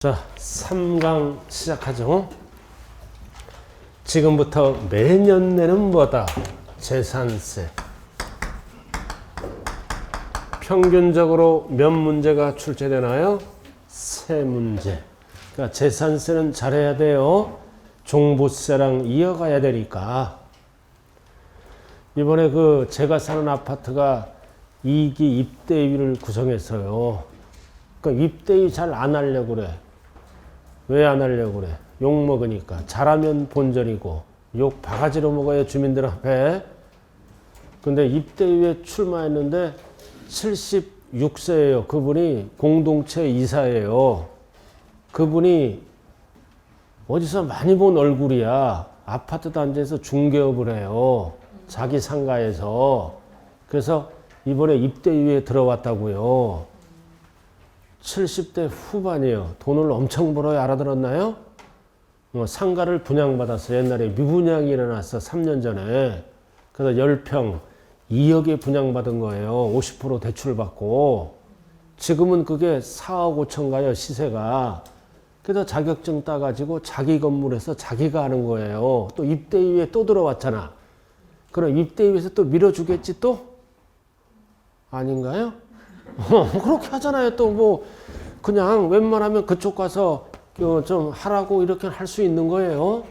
자, 3강 시작하죠. 지금부터 매년 내는 뭐다? 재산세. 평균적으로 몇 문제가 출제되나요? 3문제. 그러니까 재산세는 잘해야 돼요. 종부세랑 이어가야 되니까. 이번에 제가 사는 아파트가 2기 입대위를 구성했어요. 그러니까 입대위 잘 안 하려고 그래. 왜 안 하려고 그래? 욕 먹으니까. 잘하면 본전이고 욕 바가지로 먹어야 주민들 앞에. 근데 입대위에 출마했는데 76세예요. 그분이 공동체 이사예요. 그분이 어디서 많이 본 얼굴이야. 아파트 단지에서 중개업을 해요. 자기 상가에서. 그래서 이번에 입대위에 들어왔다고요. 70대 후반이에요. 돈을 엄청 벌어야 알아들었나요? 상가를 분양받았어. 옛날에 미분양이 일어났어. 3년 전에. 그래서 10평 2억에 분양받은 거예요. 50% 대출받고. 지금은 그게 4억 5천 가요. 시세가. 그래서 자격증 따가지고 자기 건물에서 자기가 하는 거예요. 또 입대위에 또 들어왔잖아. 그럼 입대위에서 또 밀어주겠지 또? 아닌가요? 그렇게 하잖아요. 또 그냥 웬만하면 그쪽 가서 좀 하라고 이렇게 할 수 있는 거예요.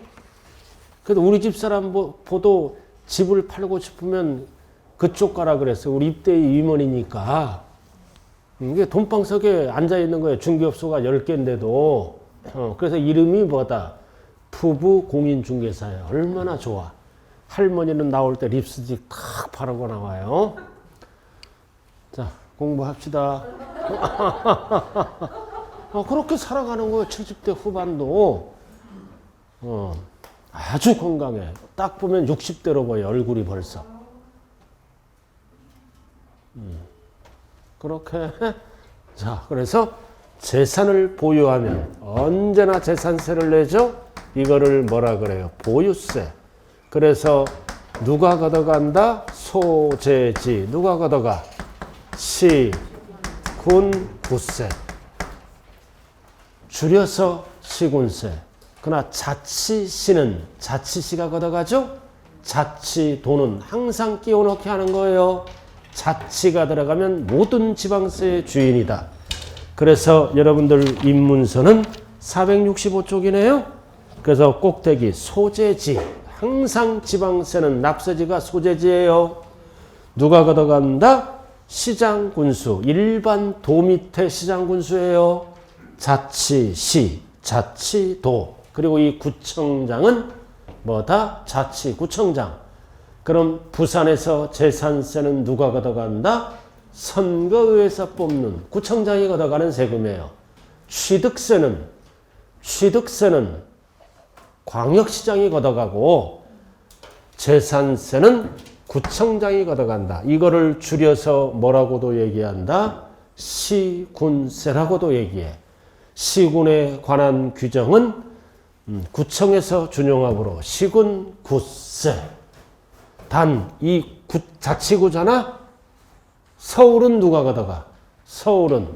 그래도 우리 집 사람 보도 집을 팔고 싶으면 그쪽 가라 그랬어요. 우리 입대위 임원이니까. 이게 돈방석에 앉아 있는 거예요. 중개업소가 10개인데도. 그래서 이름이 뭐다? 부부 공인중개사예요. 얼마나 좋아. 할머니는 나올 때 립스틱 탁 바르고 나와요. 자, 공부합시다. 그렇게 살아가는 거예요. 70대 후반도. 아주 건강해. 딱 보면 60대로 보여. 얼굴이 벌써. 그렇게. 자, 그래서 재산을 보유하면 언제나 재산세를 내죠. 이거를 뭐라 그래요? 보유세. 그래서 누가 걷어간다? 소재지. 누가 걷어가? 시, 군, 구세. 줄여서 시군세. 그러나 자치시는 자치시가 걷어가죠? 자치도는 항상 끼워넣게 하는 거예요. 자치가 들어가면 모든 지방세의 주인이다. 그래서 여러분들 입문서는 465쪽이네요. 그래서 꼭대기 소재지. 항상 지방세는 납세지가 소재지예요. 누가 걷어간다? 시장군수, 일반 도 밑에 시장군수예요. 자치시, 자치도. 그리고 이 구청장은 뭐다? 자치구청장. 그럼 부산에서 재산세는 누가 걷어간다? 선거의회에서 뽑는 구청장이 걷어가는 세금이에요. 취득세는 광역시장이 걷어가고 재산세는 구청장이 걷어간다. 이거를 줄여서 뭐라고도 얘기한다? 시군세라고도 얘기해. 시군에 관한 규정은 구청에서 준용하므로 시군 구세. 단 이 자치구잖아? 서울은 누가 걷어가? 서울은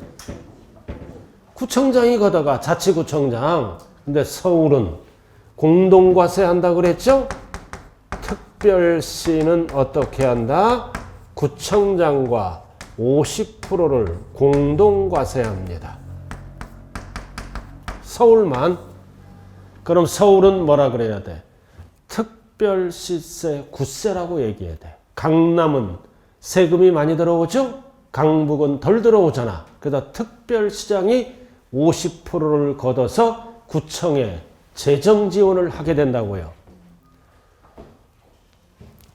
구청장이 걷어가. 자치구청장. 근데 서울은 공동과세 한다 그랬죠? 특별시는 어떻게 한다? 구청장과 50%를 공동과세합니다. 서울만. 그럼 서울은 뭐라 그래야 돼? 특별시세 구세라고 얘기해야 돼. 강남은 세금이 많이 들어오죠? 강북은 덜 들어오잖아. 그래서 특별시장이 50%를 걷어서 구청에 재정 지원을 하게 된다고요.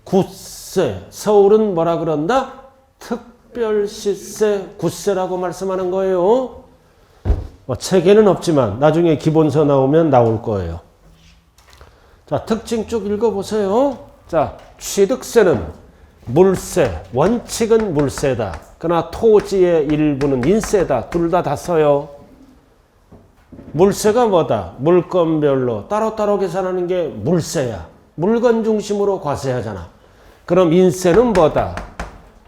구세. 서울은 뭐라 그런다? 특별시세 구세라고 말씀하는 거예요. 책에는 없지만 나중에 기본서 나오면 나올 거예요. 자, 특징 쭉 읽어보세요. 자, 취득세는 물세. 원칙은 물세다. 그러나 토지의 일부는 인세다. 둘 다 써요. 물세가 뭐다? 물건별로 따로따로 계산하는 게 물세야. 물건 중심으로 과세하잖아. 그럼 인세는 뭐다?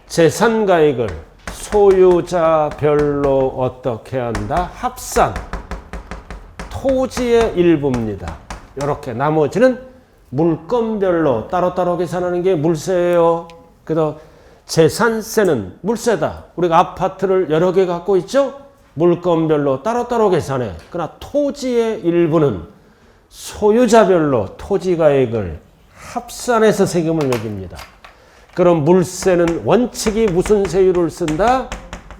재산가액을 소유자별로 어떻게 한다? 합산. 토지의 일부입니다. 이렇게 나머지는 물건별로 따로따로 계산하는 게 물세예요. 그래서 재산세는 물세다. 우리가 아파트를 여러 개 갖고 있죠? 물건별로 따로따로 계산해. 그러나 토지의 일부는 소유자별로 토지가액을 합산해서 세금을 매깁니다. 그럼 물세는 원칙이 무슨 세율을 쓴다?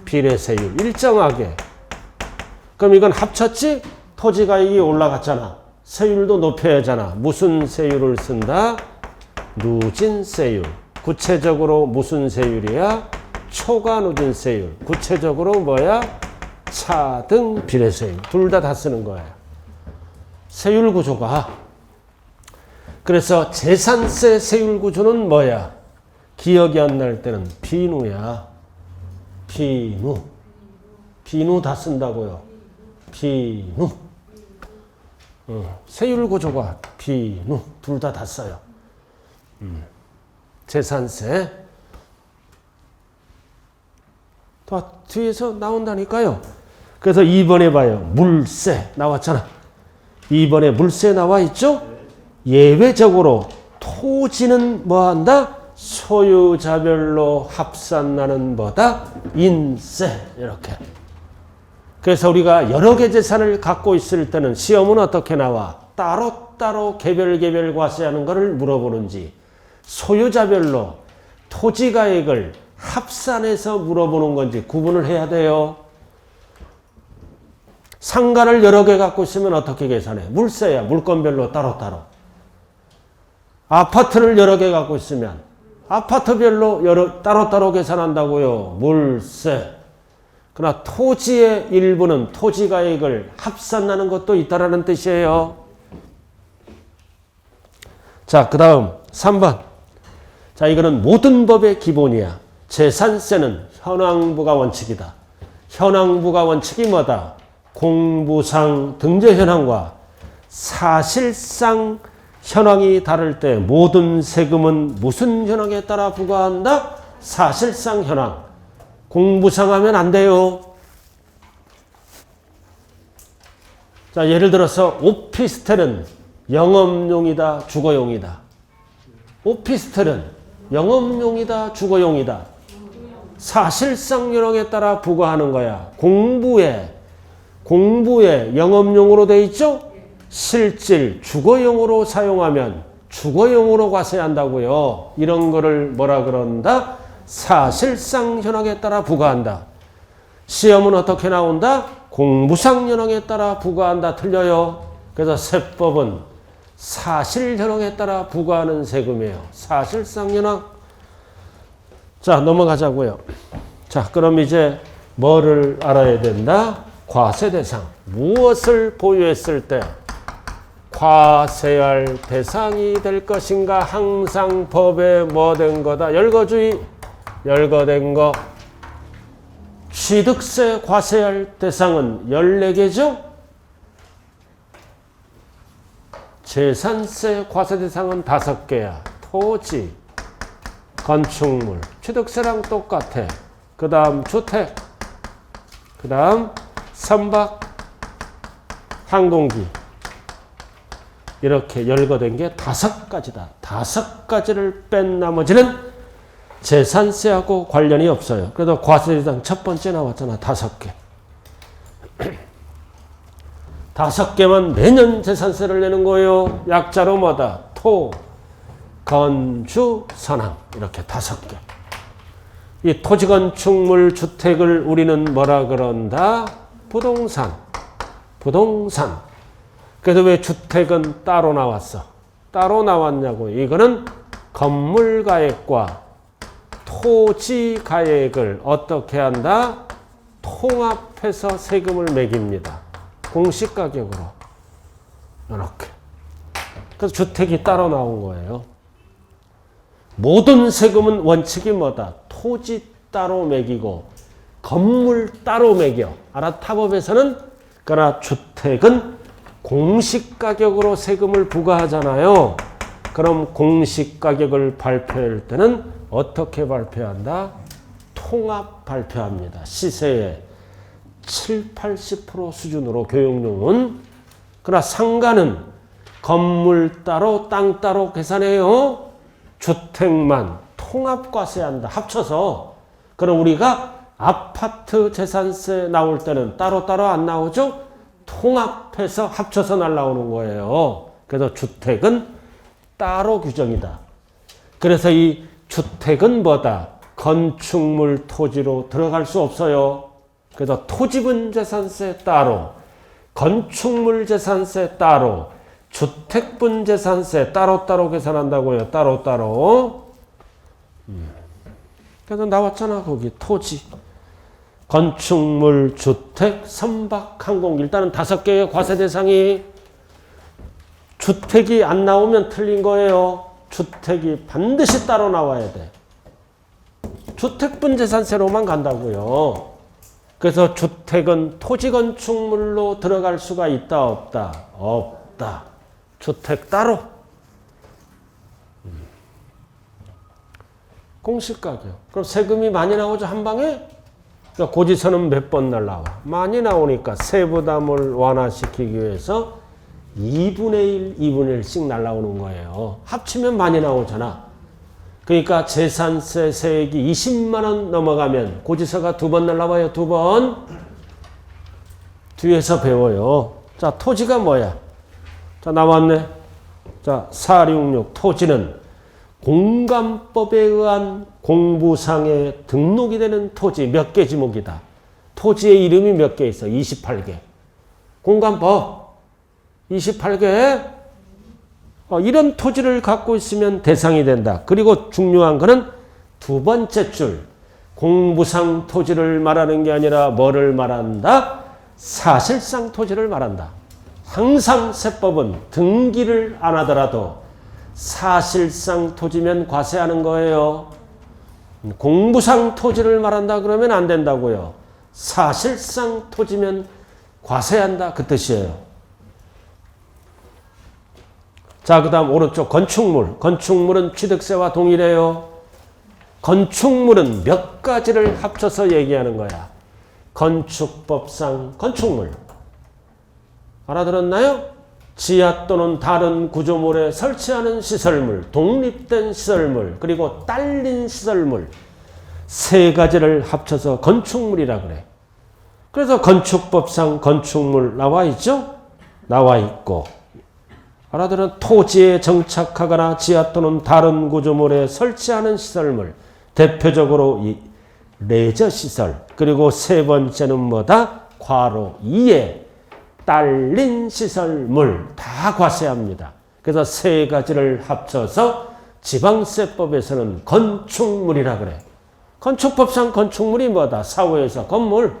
비례세율. 일정하게. 그럼 이건 합쳤지? 토지가액이 올라갔잖아. 세율도 높여야 하잖아. 무슨 세율을 쓴다? 누진세율. 구체적으로 무슨 세율이야? 초과 누진세율. 구체적으로 뭐야? 차등 비례세율. 둘 다 쓰는 거야. 세율 구조가. 그래서 재산세 세율 구조는 뭐야? 기억이 안 날 때는 비누야. 비누. 비누 다 쓴다고요. 비누. 세율 구조가 비누. 둘 다 써요. 재산세. 뒤에서 나온다니까요. 그래서 2번에 봐요. 물세 나왔잖아. 2번에 물세 나와 있죠? 예외적으로 토지는 뭐한다? 소유자별로 합산나는 뭐다? 인세. 이렇게. 그래서 우리가 여러 개 재산을 갖고 있을 때는 시험은 어떻게 나와? 따로따로 개별 과세하는 것을 물어보는지 소유자별로 토지가액을 합산해서 물어보는 건지 구분을 해야 돼요. 상가를 여러 개 갖고 있으면 어떻게 계산해? 물세야. 물건별로 따로따로. 아파트를 여러 개 갖고 있으면 아파트별로 따로따로 계산한다고요. 물세. 그러나 토지의 일부는 토지가액을 합산하는 것도 있다라는 뜻이에요. 자, 그 다음 3번. 자, 이거는 모든 법의 기본이야. 재산세는 현황부가 원칙이다. 현황부가 원칙이 뭐다? 공부상 등재 현황과 사실상 현황이 다를 때 모든 세금은 무슨 현황에 따라 부과한다? 사실상 현황. 공부상 하면 안 돼요. 자, 예를 들어서 오피스텔은 영업용이다, 주거용이다. 오피스텔은 영업용이다, 주거용이다. 사실상 현황에 따라 부과하는 거야. 공부에 영업용으로 돼 있죠? 실질 주거용으로 사용하면 주거용으로 과세한다고요. 이런 거를 뭐라 그런다? 사실상 현황에 따라 부과한다. 시험은 어떻게 나온다? 공부상 현황에 따라 부과한다. 틀려요. 그래서 세법은 사실 현황에 따라 부과하는 세금이에요. 사실상 현황. 자, 넘어가자고요. 자, 그럼 이제 뭐를 알아야 된다? 과세 대상. 무엇을 보유했을 때 과세할 대상이 될 것인가? 항상 법에 뭐 된 거다? 열거주의. 열거된 거. 취득세 과세할 대상은 14개죠? 재산세 과세 대상은 5개야. 토지, 건축물, 취득세랑 똑같아. 그 다음 주택, 그 다음 선박, 항공기. 이렇게 열거된 게 5가지다. 5가지를 뺀 나머지는 재산세하고 관련이 없어요. 그래도 과세대상 첫 번째 나왔잖아. 5개. 5개만 매년 재산세를 내는 거예요. 약자로 뭐다? 토, 건주, 선항. 이렇게 5개. 이 토지, 건축물, 주택을 우리는 뭐라 그런다? 부동산. 부동산. 그래서 왜 주택은 따로 나왔어? 따로 나왔냐고. 이거는 건물가액과 토지가액을 어떻게 한다? 통합해서 세금을 매깁니다. 공시가격으로. 이렇게. 그래서 주택이 따로 나온 거예요. 모든 세금은 원칙이 뭐다? 토지 따로 매기고 건물 따로 매겨. 알아? 타법에서는. 그러나 주택은 공시가격으로 세금을 부과하잖아요. 그럼 공시가격을 발표할 때는 어떻게 발표한다? 통합 발표합니다. 시세의 70, 80% 수준으로 교육용은 그러나 상가는 건물 따로 땅 따로 계산해요. 주택만 통합과세한다. 합쳐서. 그럼 우리가 아파트 재산세 나올 때는 따로따로 안 나오죠? 통합해서 합쳐서 날라오는 거예요. 그래서 주택은 따로 규정이다. 그래서 이 주택은 뭐다? 건축물 토지로 들어갈 수 없어요. 그래서 토지분 재산세 따로, 건축물 재산세 따로, 주택분 재산세 따로따로 계산한다고요. 따로따로. 그래서 나왔잖아. 거기 토지, 건축물, 주택, 선박, 항공. 일단은 5개의 과세 대상이. 주택이 안 나오면 틀린 거예요. 주택이 반드시 따로 나와야 돼. 주택분 재산세로만 간다고요. 그래서 주택은 토지 건축물로 들어갈 수가 있다 없다? 없다. 주택 따로. 공시가격. 그럼 세금이 많이 나오죠, 한 방에? 그러니까 고지서는 몇 번 날라와? 많이 나오니까 세부담을 완화시키기 위해서 2분의 1, 2분의 1씩 날라오는 거예요. 합치면 많이 나오잖아. 그러니까 재산세 세액이 20만 원 넘어가면 고지서가 2번 날라와요. 2번. 뒤에서 배워요. 자, 토지가 뭐야? 자, 나왔네. 자, 466 토지는 공간법에 의한 공부상에 등록이 되는 토지 몇 개 지목이다. 토지의 이름이 몇 개 있어? 28개. 공간법 28개. 이런 토지를 갖고 있으면 대상이 된다. 그리고 중요한 거는 두 번째 줄. 공부상 토지를 말하는 게 아니라 뭐를 말한다? 사실상 토지를 말한다. 항상 세법은 등기를 안 하더라도 사실상 토지면 과세하는 거예요. 공부상 토지를 말한다 그러면 안 된다고요. 사실상 토지면 과세한다 그 뜻이에요. 자, 그 다음 오른쪽 건축물. 건축물은 취득세와 동일해요. 건축물은 몇 가지를 합쳐서 얘기하는 거야. 건축법상 건축물. 알아들었나요? 지하 또는 다른 구조물에 설치하는 시설물, 독립된 시설물, 그리고 딸린 시설물. 세 가지를 합쳐서 건축물이라 그래. 그래서 건축법상 건축물 나와 있죠? 나와 있고. 알아들은 토지에 정착하거나 지하 또는 다른 구조물에 설치하는 시설물. 대표적으로 이 레저 시설. 그리고 세 번째는 뭐다? 괄호 2에 딸린 시설물 다 과세합니다. 그래서 세 가지를 합쳐서 지방세법에서는 건축물이라 그래. 건축법상 건축물이 뭐다? 사후에서 건물.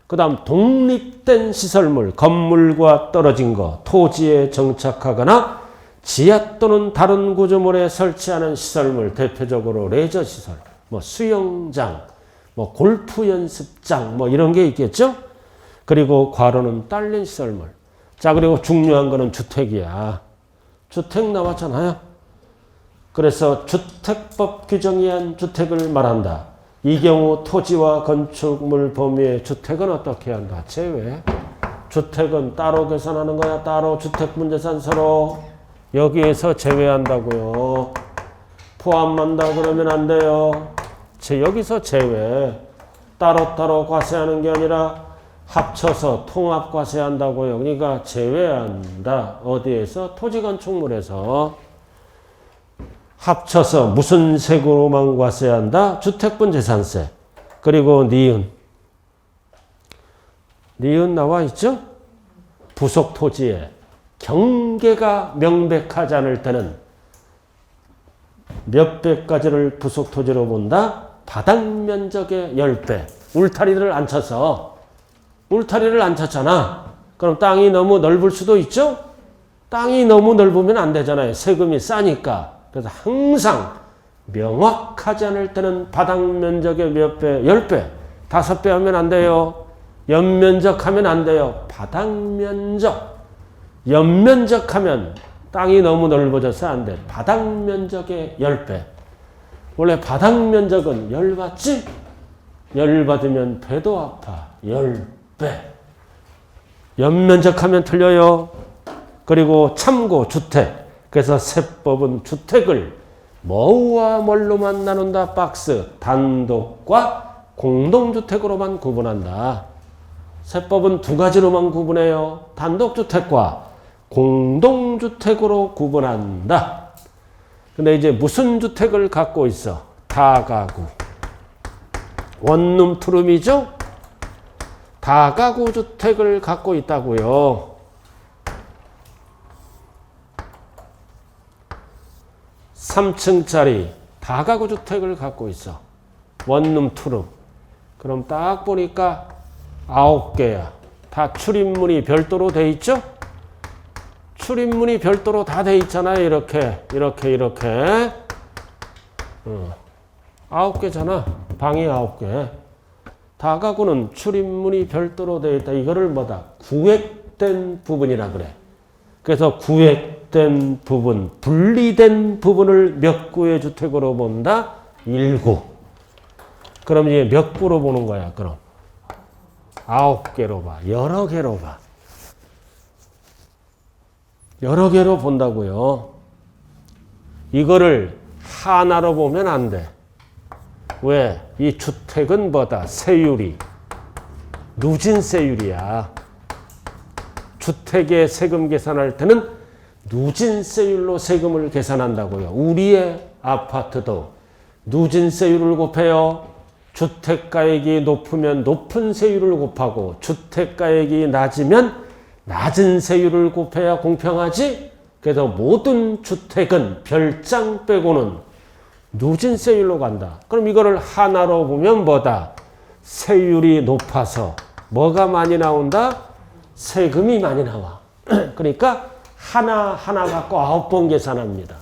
그 다음 독립된 시설물, 건물과 떨어진 거, 토지에 정착하거나 지하 또는 다른 구조물에 설치하는 시설물, 대표적으로 레저 시설, 뭐 수영장, 뭐 골프 연습장, 뭐 이런 게 있겠죠? 그리고 괄호는 딸린 시설물. 자, 그리고 중요한 거는 주택이야. 주택 나왔잖아요. 그래서 주택법 규정에 의한 주택을 말한다. 이 경우 토지와 건축물 범위의 주택은 어떻게 한다? 제외. 주택은 따로 계산하는 거야. 따로 주택분재산세로. 여기에서 제외한다고요. 포함한다 그러면 안 돼요. 여기서 제외. 따로따로 과세하는 게 아니라 합쳐서 통합과세한다고요. 그러니까 제외한다. 어디에서? 토지건축물에서. 합쳐서 무슨 세금으로만 과세한다? 주택분 재산세. 그리고 니은. 니은 나와 있죠? 부속 토지에 경계가 명백하지 않을 때는 몇백 가지를 부속 토지로 본다? 바닥 면적의 10배. 울타리를 안 쳐서. 울타리를 안 쳤잖아. 그럼 땅이 너무 넓을 수도 있죠? 땅이 너무 넓으면 안 되잖아요. 세금이 싸니까. 그래서 항상 명확하지 않을 때는 바닥 면적의 몇 배? 10배. 5배 하면 안 돼요. 연면적 하면 안 돼요. 바닥 면적. 연면적 하면 땅이 너무 넓어져서 안 돼. 바닥 면적의 10배. 원래 바닥 면적은 열 받지? 열 받으면 배도 아파. 10배. 연면적하면 틀려요. 그리고 참고 주택. 그래서 세법은 주택을 뭐와 뭘로만 나눈다. 박스. 단독과 공동주택으로만 구분한다. 세법은 두 가지로만 구분해요. 단독주택과 공동주택으로 구분한다. 근데 이제 무슨 주택을 갖고 있어? 다가구. 원룸 투룸이죠? 다가구 주택을 갖고 있다고요. 3층짜리 다가구 주택을 갖고 있어. 원룸 투룸. 그럼 딱 보니까 9개야. 다 출입문이 별도로 돼 있죠? 출입문이 별도로 다 돼 있잖아요. 이렇게. 9개잖아. 방이 9개. 다가구는 출입문이 별도로 되어 있다. 이거를 뭐다? 구획된 부분이라 그래. 그래서 구획된 부분, 분리된 부분을 몇 구의 주택으로 본다? 1구. 그럼 이제 몇 구로 보는 거야? 그럼 9개로 봐. 여러 개로 봐. 여러 개로 본다고요. 이거를 하나로 보면 안 돼. 왜? 이 주택은 뭐다? 세율이. 누진세율이야. 주택의 세금 계산할 때는 누진세율로 세금을 계산한다고요. 우리의 아파트도 누진세율을 곱해요. 주택가액이 높으면 높은 세율을 곱하고 주택가액이 낮으면 낮은 세율을 곱해야 공평하지? 그래서 모든 주택은 별장 빼고는 누진세율로 간다. 그럼 이거를 하나로 보면 뭐다? 세율이 높아서 뭐가 많이 나온다? 세금이 많이 나와. 그러니까 하나 갖고 9번 계산합니다.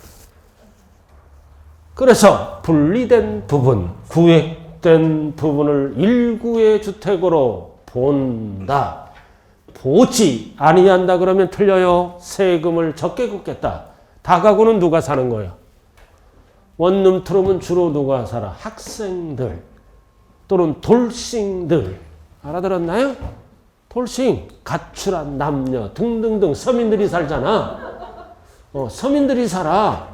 그래서 분리된 부분, 구획된 부분을 1구의 주택으로 본다. 보지 아니한다 그러면 틀려요. 세금을 적게 걷겠다. 다가구는 누가 사는 거예요? 원룸 투룸은 주로 누가 살아? 학생들 또는 돌싱들. 알아들었나요? 돌싱, 가출한 남녀 등등등 서민들이 살잖아. 서민들이 살아.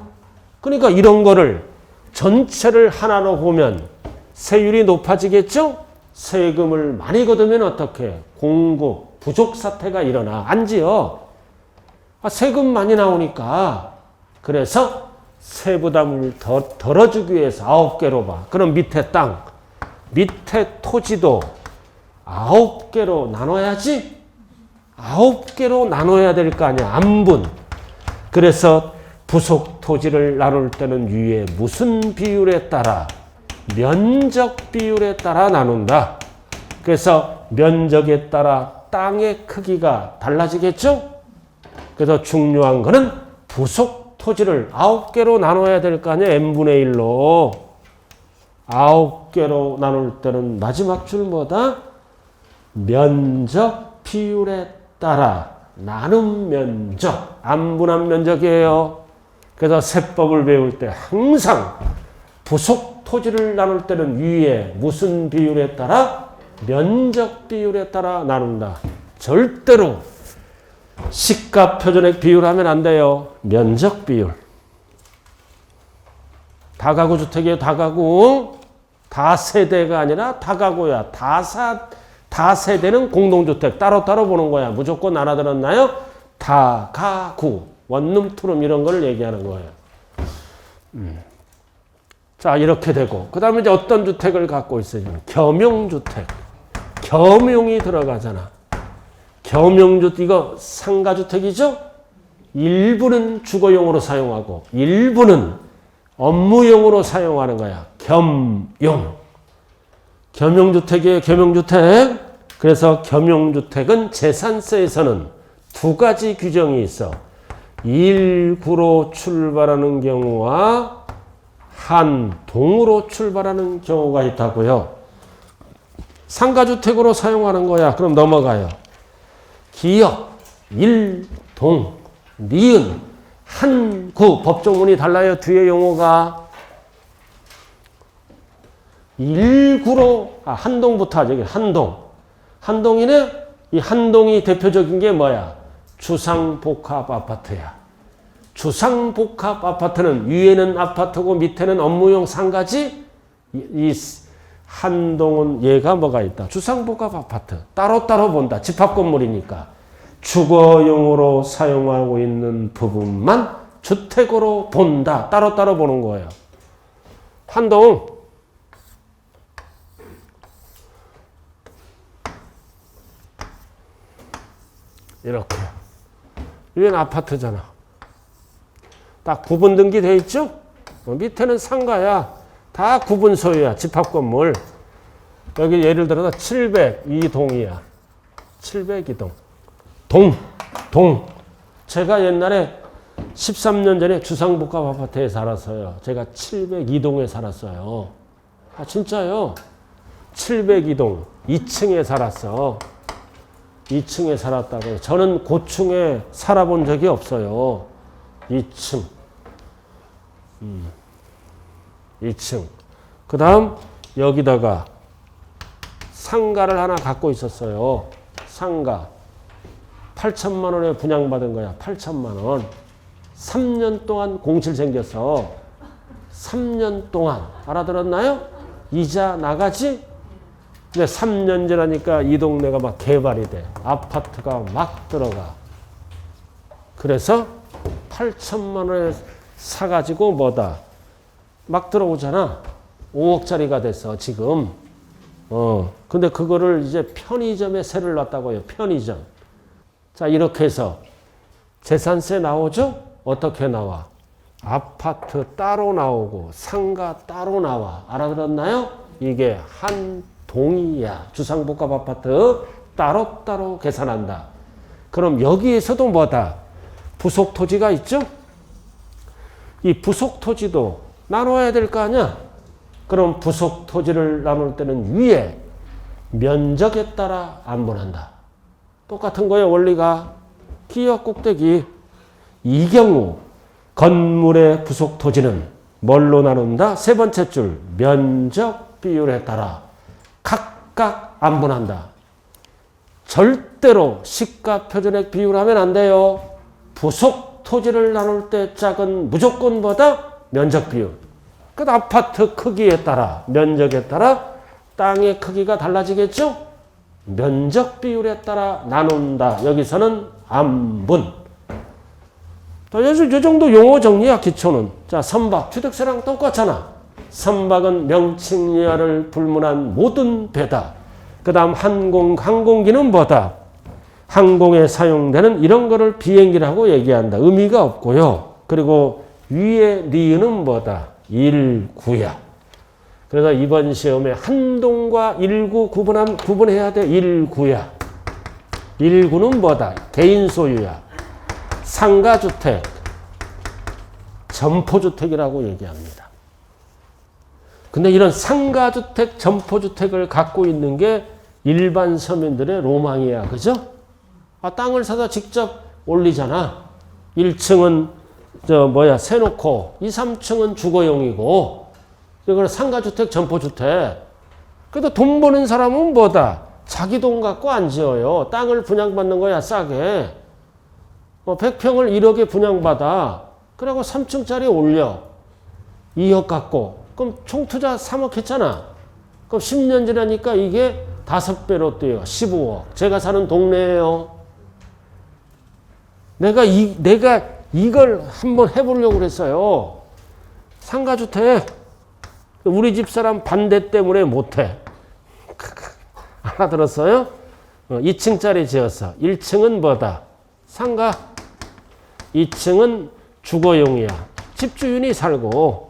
그러니까 이런 거를 전체를 하나로 보면 세율이 높아지겠죠? 세금을 많이 걷으면 어떻게? 공급, 부족 사태가 일어나. 안 지어. 세금 많이 나오니까. 그래서 세부담을 덜어주기 위해서 9개로 봐. 그럼 밑에 땅, 밑에 토지도 9개로 나눠야지? 9개로 나눠야 될 거 아니야. 안분. 그래서 부속 토지를 나눌 때는 위에 무슨 비율에 따라? 면적 비율에 따라 나눈다. 그래서 면적에 따라 땅의 크기가 달라지겠죠? 그래서 중요한 거는 부속 토지를 9개로 나눠야 될 거 아니야. n분의 1로. 9개로 나눌 때는 마지막 줄 뭐다? 면적 비율에 따라 나눔 면적. 안분한 면적이에요. 그래서 세법을 배울 때 항상 부속 토지를 나눌 때는 위에 무슨 비율에 따라? 면적 비율에 따라 나눈다. 절대로 시가 표준액 비율 하면 안 돼요. 면적 비율. 다가구 주택이에요. 다가구. 다세대가 아니라 다가구야. 다세대는 공동주택. 따로따로 보는 거야. 무조건 알아들었나요? 다가구. 원룸, 투룸 이런 걸 얘기하는 거예요. 자, 이렇게 되고. 그 다음에 이제 어떤 주택을 갖고 있어요? 겸용주택. 겸용이 들어가잖아. 겸용주택, 이거 상가주택이죠? 일부는 주거용으로 사용하고, 일부는 업무용으로 사용하는 거야. 겸용. 겸용주택이에요, 겸용주택. 그래서 겸용주택은 재산세에서는 두 가지 규정이 있어. 1구로 출발하는 경우와 한동으로 출발하는 경우가 있다고요. 상가주택으로 사용하는 거야. 그럼 넘어가요. 기역, 일동, 니은, 한구. 법조문이 달라요. 뒤에 용어가. 1구로, 한동부터 하죠. 한동. 한동이네? 이 한동이 대표적인 게 뭐야? 주상복합 아파트야. 주상복합 아파트는 위에는 아파트고 밑에는 업무용 상가지. 이 한동은 얘가 뭐가 있다? 주상복합 아파트. 따로따로 본다. 집합건물이니까. 주거용으로 사용하고 있는 부분만 주택으로 본다. 따로따로 보는 거예요. 한동 이렇게 위에는 아파트잖아. 딱 구분 등기되어 있죠? 밑에는 상가야. 다 구분 소유야. 집합건물. 여기 예를 들어서 702동이야. 702동. 동. 제가 옛날에 13년 전에 주상복합 아파트에 살았어요. 제가 702동에 살았어요. 아, 진짜요? 702동. 2층에 살았어. 2층에 살았다고요. 저는 고층에 살아본 적이 없어요. 2층. 2층. 그 다음 여기다가 상가를 하나 갖고 있었어요. 상가. 8천만 원에 분양받은 거야. 8천만 원. 3년 동안 공실 생겨서 3년 동안 알아들었나요? 이자 나가지? 근데 3년 지나니까 이 동네가 막 개발이 돼. 아파트가 막 들어가. 그래서 8천만 원에 사가지고 뭐다? 막 들어오잖아. 5억짜리가 됐어, 지금. 근데 그거를 이제 편의점에 세를 놨다고 해요. 편의점. 자, 이렇게 해서 재산세 나오죠? 어떻게 나와? 아파트 따로 나오고 상가 따로 나와. 알아들었나요? 이게 한 동이야. 주상복합 아파트 따로따로 계산한다. 그럼 여기에서도 뭐다? 부속 토지가 있죠? 이 부속 토지도 나눠야 될 거 아니야? 그럼 부속 토지를 나눌 때는 위에 면적에 따라 안분한다. 똑같은 거예요. 원리가. 기역 꼭대기. 이 경우 건물의 부속 토지는 뭘로 나눈다? 세 번째 줄 면적 비율에 따라 각각 안분한다. 절대로 시가 표준액 비율하면 안 돼요. 부속 토지를 나눌 때 짝은 무조건 뭐다? 면적 비율. 그 아파트 크기에 따라 면적에 따라 땅의 크기가 달라지겠죠? 면적 비율에 따라 나눈다. 여기서는 안분. 이 정도 용어 정리야, 기초는. 자, 선박. 취득세랑 똑같잖아. 선박은 명칭 이하를 불문한 모든 배다. 그 다음 항공기는 뭐다? 항공에 사용되는 이런 거를 비행기라고 얘기한다. 의미가 없고요. 그리고 위에 니은은 뭐다? 일구야. 그래서 이번 시험에 한동과 일구 구분해야 돼. 일구야. 일구는 뭐다? 개인 소유야. 상가주택, 점포주택이라고 얘기합니다. 근데 이런 상가주택, 점포주택을 갖고 있는 게 일반 서민들의 로망이야. 그죠? 땅을 사다 직접 올리잖아. 1층은 세놓고 2, 3층은 주거용이고 이걸 상가주택, 점포주택. 그래도 돈 버는 사람은 뭐다? 자기 돈 갖고 안 지어요. 땅을 분양받는 거야, 싸게. 100평을 1억에 분양받아. 그리고 3층짜리 올려. 2억 갖고. 그럼 총투자 3억 했잖아. 그럼 10년 지나니까 이게 5배로 뛰어. 15억. 제가 사는 동네예요. 내가 이걸 한번 해보려고 그랬어요. 상가주택. 우리 집사람 반대 때문에 못해. 알아들었어요? 2층짜리 지었어. 1층은 뭐다? 상가. 2층은 주거용이야. 집주인이 살고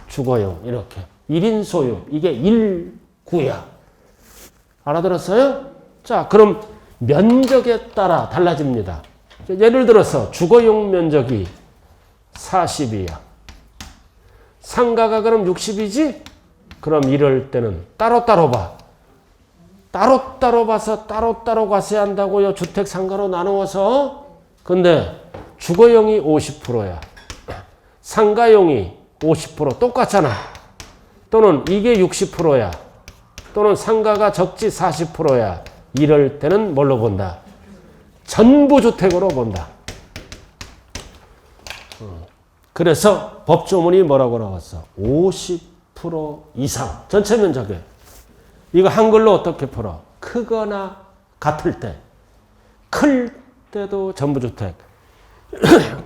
주거용. 이렇게. 1인 소유. 이게 1구야. 알아들었어요? 자, 그럼 면적에 따라 달라집니다. 예를 들어서 주거용 면적이 40이야. 상가가 그럼 60이지? 그럼 이럴 때는 따로따로 봐. 따로따로 봐서 따로따로 과세한다고요. 주택 상가로 나누어서. 근데 주거용이 50%야. 상가용이 50% 똑같잖아. 또는 이게 60%야. 또는 상가가 적지 40%야. 이럴 때는 뭘로 본다? 전부주택으로 본다. 그래서 법조문이 뭐라고 나왔어? 50% 이상. 전체 면적에. 이거 한글로 어떻게 풀어? 크거나 같을 때. 클 때도 전부주택.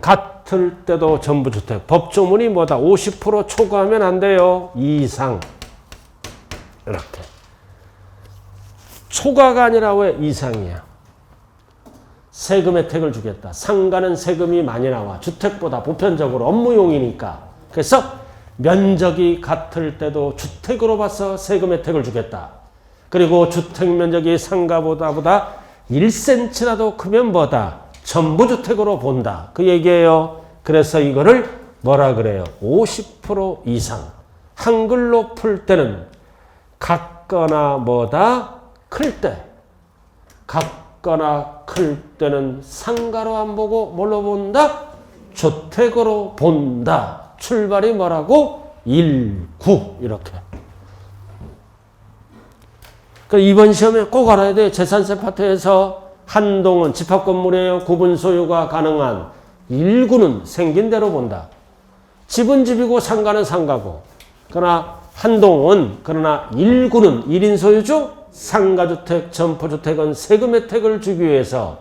같을 때도 전부주택. 법조문이 뭐다? 50% 초과하면 안 돼요. 이상. 이렇게. 초과가 아니라 왜 이상이야? 세금 혜택을 주겠다. 상가는 세금이 많이 나와. 주택보다 보편적으로 업무용이니까. 그래서 면적이 같을 때도 주택으로 봐서 세금 혜택을 주겠다. 그리고 주택 면적이 상가보다 1cm라도 크면 뭐다? 전부주택으로 본다. 그 얘기예요. 그래서 이거를 뭐라 그래요? 50% 이상. 한글로 풀 때는 같거나 뭐다? 클 때. 같거나 클 때는 상가로 안 보고 뭘로 본다? 주택으로 본다. 출발이 뭐라고? 1, 9 이렇게. 이번 시험에 꼭 알아야 돼. 재산세 파트에서 한동은 집합건물이에요. 구분 소유가 가능한 1구는 생긴 대로 본다. 집은 집이고 상가는 상가고. 그러나 한동은 그러나 1구는 1인 소유주, 상가주택, 점포주택은 세금 혜택을 주기 위해서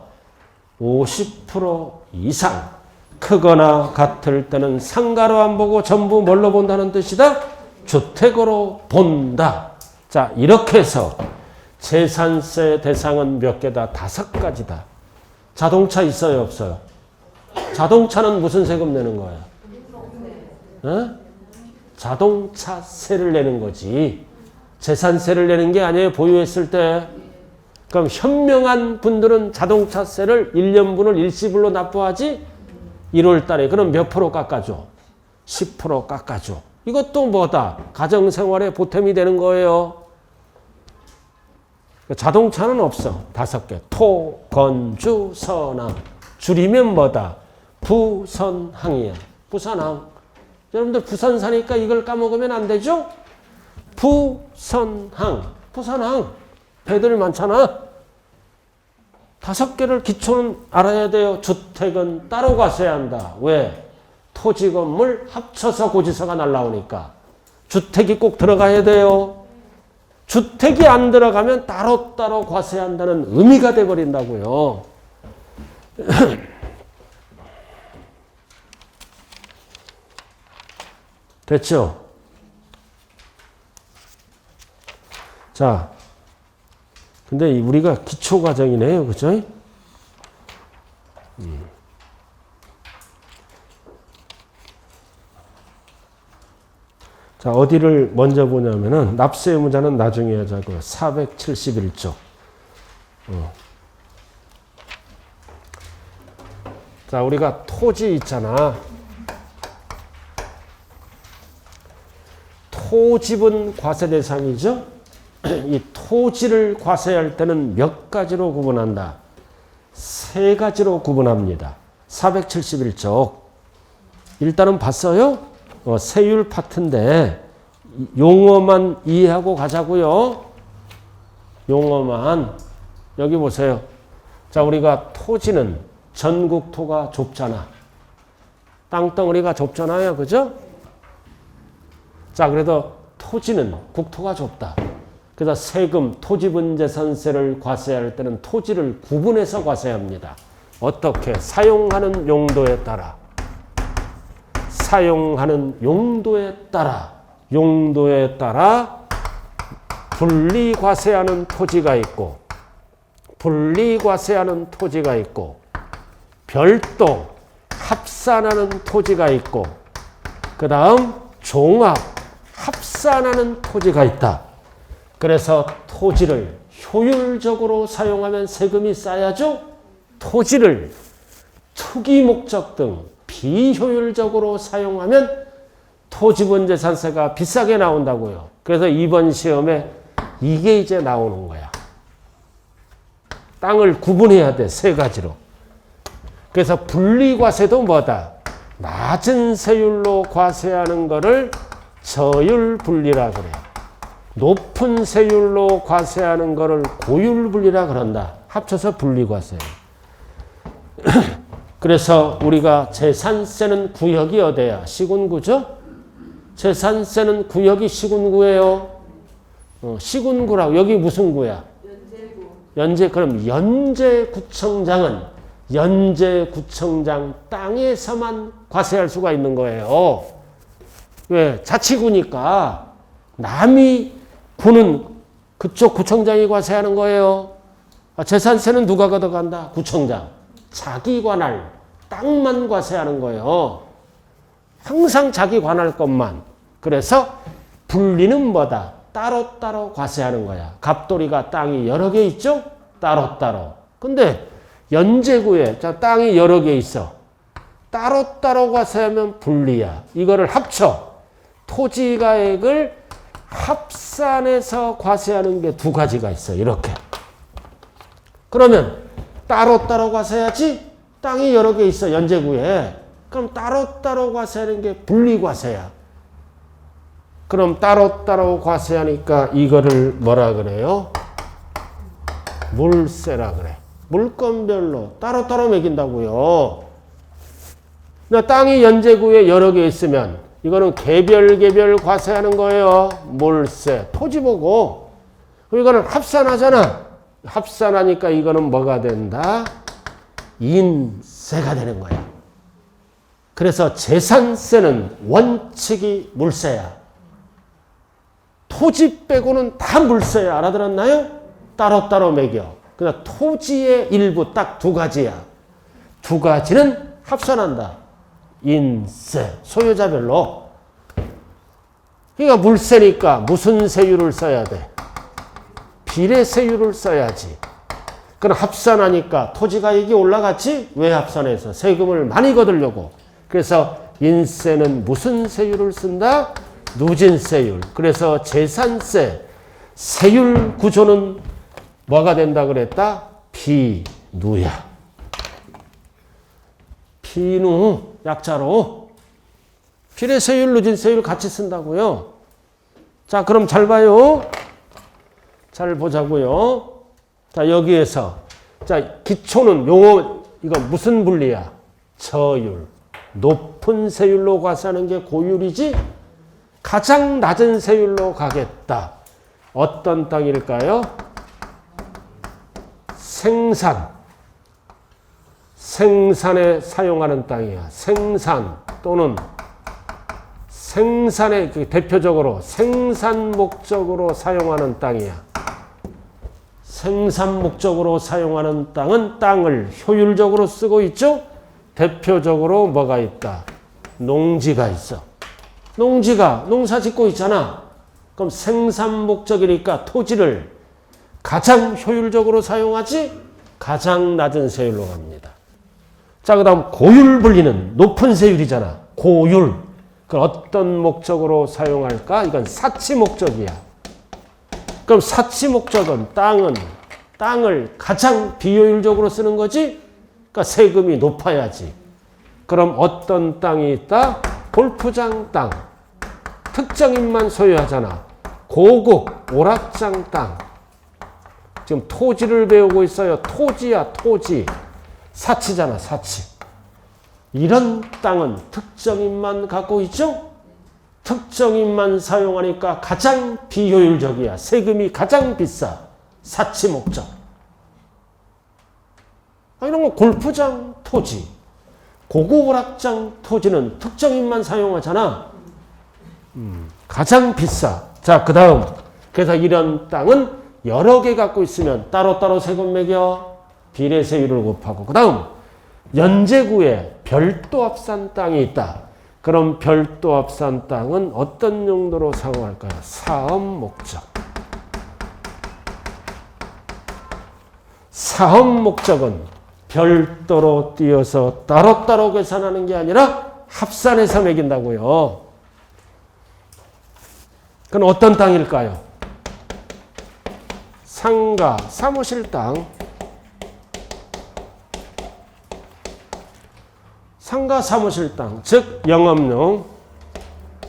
50% 이상 크거나 같을 때는 상가로 안 보고 전부 뭘로 본다는 뜻이다? 주택으로 본다. 자, 이렇게 해서 재산세 대상은 몇 개다? 5가지다. 자동차 있어요, 없어요? 자동차는 무슨 세금 내는 거야? 어? 자동차세를 내는 거지. 재산세를 내는 게 아니에요. 보유했을 때. 그럼 현명한 분들은 자동차세를 1년분을 일시불로 납부하지 1월 달에. 그럼 몇 프로 깎아줘? 10% 깎아줘. 이것도 뭐다? 가정생활에 보탬이 되는 거예요. 자동차는 없어. 5개. 토, 건, 주, 선항. 줄이면 뭐다? 부선항이야. 부선항. 여러분들 부산 사니까 이걸 까먹으면 안 되죠? 부선항. 부선항. 배들 많잖아. 5개를 기초는 알아야 돼요. 주택은 따로 과세해야 한다. 왜? 토지 건물 합쳐서 고지서가 날라오니까. 주택이 꼭 들어가야 돼요. 주택이 안 들어가면 따로따로 과세한다는 의미가 돼버린다고요. 됐죠? 자, 근데 우리가 기초 과정이네요. 그죠? 자, 어디를 먼저 보냐면은 납세 의무자는 나중에 하자고요. 471조. 자, 우리가 토지 있잖아. 토지분 과세 대상이죠. 이 토지를 과세할 때는 몇 가지로 구분한다? 3가지로 구분합니다. 471조. 일단은 봤어요? 세율 파트인데 용어만 이해하고 가자고요. 용어만. 여기 보세요. 자, 우리가 토지는 전국토가 좁잖아. 땅덩어리가 좁잖아요. 그죠? 자, 그래도 토지는 국토가 좁다. 그래서 세금, 토지분재산세를 과세할 때는 토지를 구분해서 과세합니다. 어떻게? 사용하는 용도에 따라. 사용하는 용도에 따라 분리과세하는 토지가 있고, 분리과세하는 토지가 있고, 별도 합산하는 토지가 있고, 그 다음 종합 합산하는 토지가 있다. 그래서 토지를 효율적으로 사용하면 세금이 쌓여죠. 토지를 투기 목적 등 비효율적으로 사용하면 토지분재산세가 비싸게 나온다고요. 그래서 이번 시험에 이게 이제 나오는 거야. 땅을 구분해야 돼. 3가지로. 그래서 분리과세도 뭐다? 낮은 세율로 과세하는 거를 저율분리라 그래. 높은 세율로 과세하는 거를 고율분리라 그런다. 합쳐서 분리과세. 그래서 우리가 재산세는 구역이 어디야? 시군구죠? 재산세는 구역이 시군구예요. 시군구라고. 여기 무슨 구야? 연제구. 그럼 연제구청장은 연제구청장 땅에서만 과세할 수가 있는 거예요. 왜? 자치구니까 남이 구는 그쪽 구청장이 과세하는 거예요. 재산세는 누가 걷어간다? 구청장. 자기 관할 땅만 과세하는 거예요. 항상 자기 관할 것만. 그래서 분리는 뭐다? 따로따로 과세하는 거야. 갑돌이가 땅이 여러 개 있죠? 따로따로. 근데 연제구에 땅이 여러 개 있어. 따로따로 과세하면 분리야. 이거를 합쳐. 토지가액을 합산해서 과세하는 게 두 가지가 있어. 이렇게. 그러면 따로따로 과세하지? 땅이 여러 개 있어. 연제구에. 그럼 따로따로 과세하는 게 분리과세야. 그럼 따로따로 과세하니까 이거를 뭐라 그래요? 물세라 그래. 물건별로 따로따로 매긴다고요. 땅이 연제구에 여러 개 있으면 이거는 개별 과세하는 거예요. 물세. 토지 보고. 이거는 합산하잖아. 합산하니까 이거는 뭐가 된다? 인세가 되는 거야. 그래서 재산세는 원칙이 물세야. 토지 빼고는 다 물세야. 알아들었나요? 따로따로 매겨. 그냥 토지의 일부 딱 두 가지야. 두 가지는 합산한다. 인세. 소유자별로. 그러니까 물세니까 무슨 세율을 써야 돼? 비례세율을 써야지. 그럼 합산하니까 토지가액이 올라갔지? 왜 합산해서? 세금을 많이 거두려고. 그래서 인세는 무슨 세율을 쓴다? 누진세율. 그래서 재산세 세율 구조는 뭐가 된다 그랬다? 비누야. 비누 약자로 비례세율, 누진세율 같이 쓴다고요. 자, 그럼 잘 봐요. 잘 보자고요. 자, 여기에서 자, 기초는 용어 이거 무슨 분리야? 저율. 높은 세율로 과세하는 게 고율이지? 가장 낮은 세율로 가겠다. 어떤 땅일까요? 생산에 사용하는 땅이야. 생산 또는 생산의 대표적으로 생산 목적으로 사용하는 땅이야. 생산 목적으로 사용하는 땅은 땅을 효율적으로 쓰고 있죠? 대표적으로 뭐가 있다? 농지가 있어. 농지가 농사 짓고 있잖아. 그럼 생산 목적이니까 토지를 가장 효율적으로 사용하지? 가장 낮은 세율로 갑니다. 자, 그 다음 고율 분리는 높은 세율이잖아. 고율. 그 어떤 목적으로 사용할까? 이건 사치 목적이야. 그럼 사치 목적은 땅을 가장 비효율적으로 쓰는 거지? 그러니까 세금이 높아야지. 그럼 어떤 땅이 있다? 골프장 땅. 특정인만 소유하잖아. 고급 오락장 땅. 지금 토지를 배우고 있어요. 토지야, 토지. 사치잖아, 사치. 이런 땅은 특정인만 갖고 있죠? 특정인만 사용하니까 가장 비효율적이야. 세금이 가장 비싸. 사치 목적. 이런 거 골프장 토지, 고급 오락장 토지는 특정인만 사용하잖아. 가장 비싸. 자, 그 다음. 그래서 이런 땅은 여러 개 갖고 있으면 따로따로 세금 매겨 비례세율을 곱하고. 그 다음. 연제구에 별도 합산 땅이 있다. 그럼 별도 합산 땅은 어떤 용도로 사용할까요? 사업 목적. 사업 목적은 별도로 띄어서 따로따로 계산하는 게 아니라 합산해서 매긴다고요. 그건 어떤 땅일까요? 상가, 사무실 땅. 상가, 사무실 땅, 즉 영업용,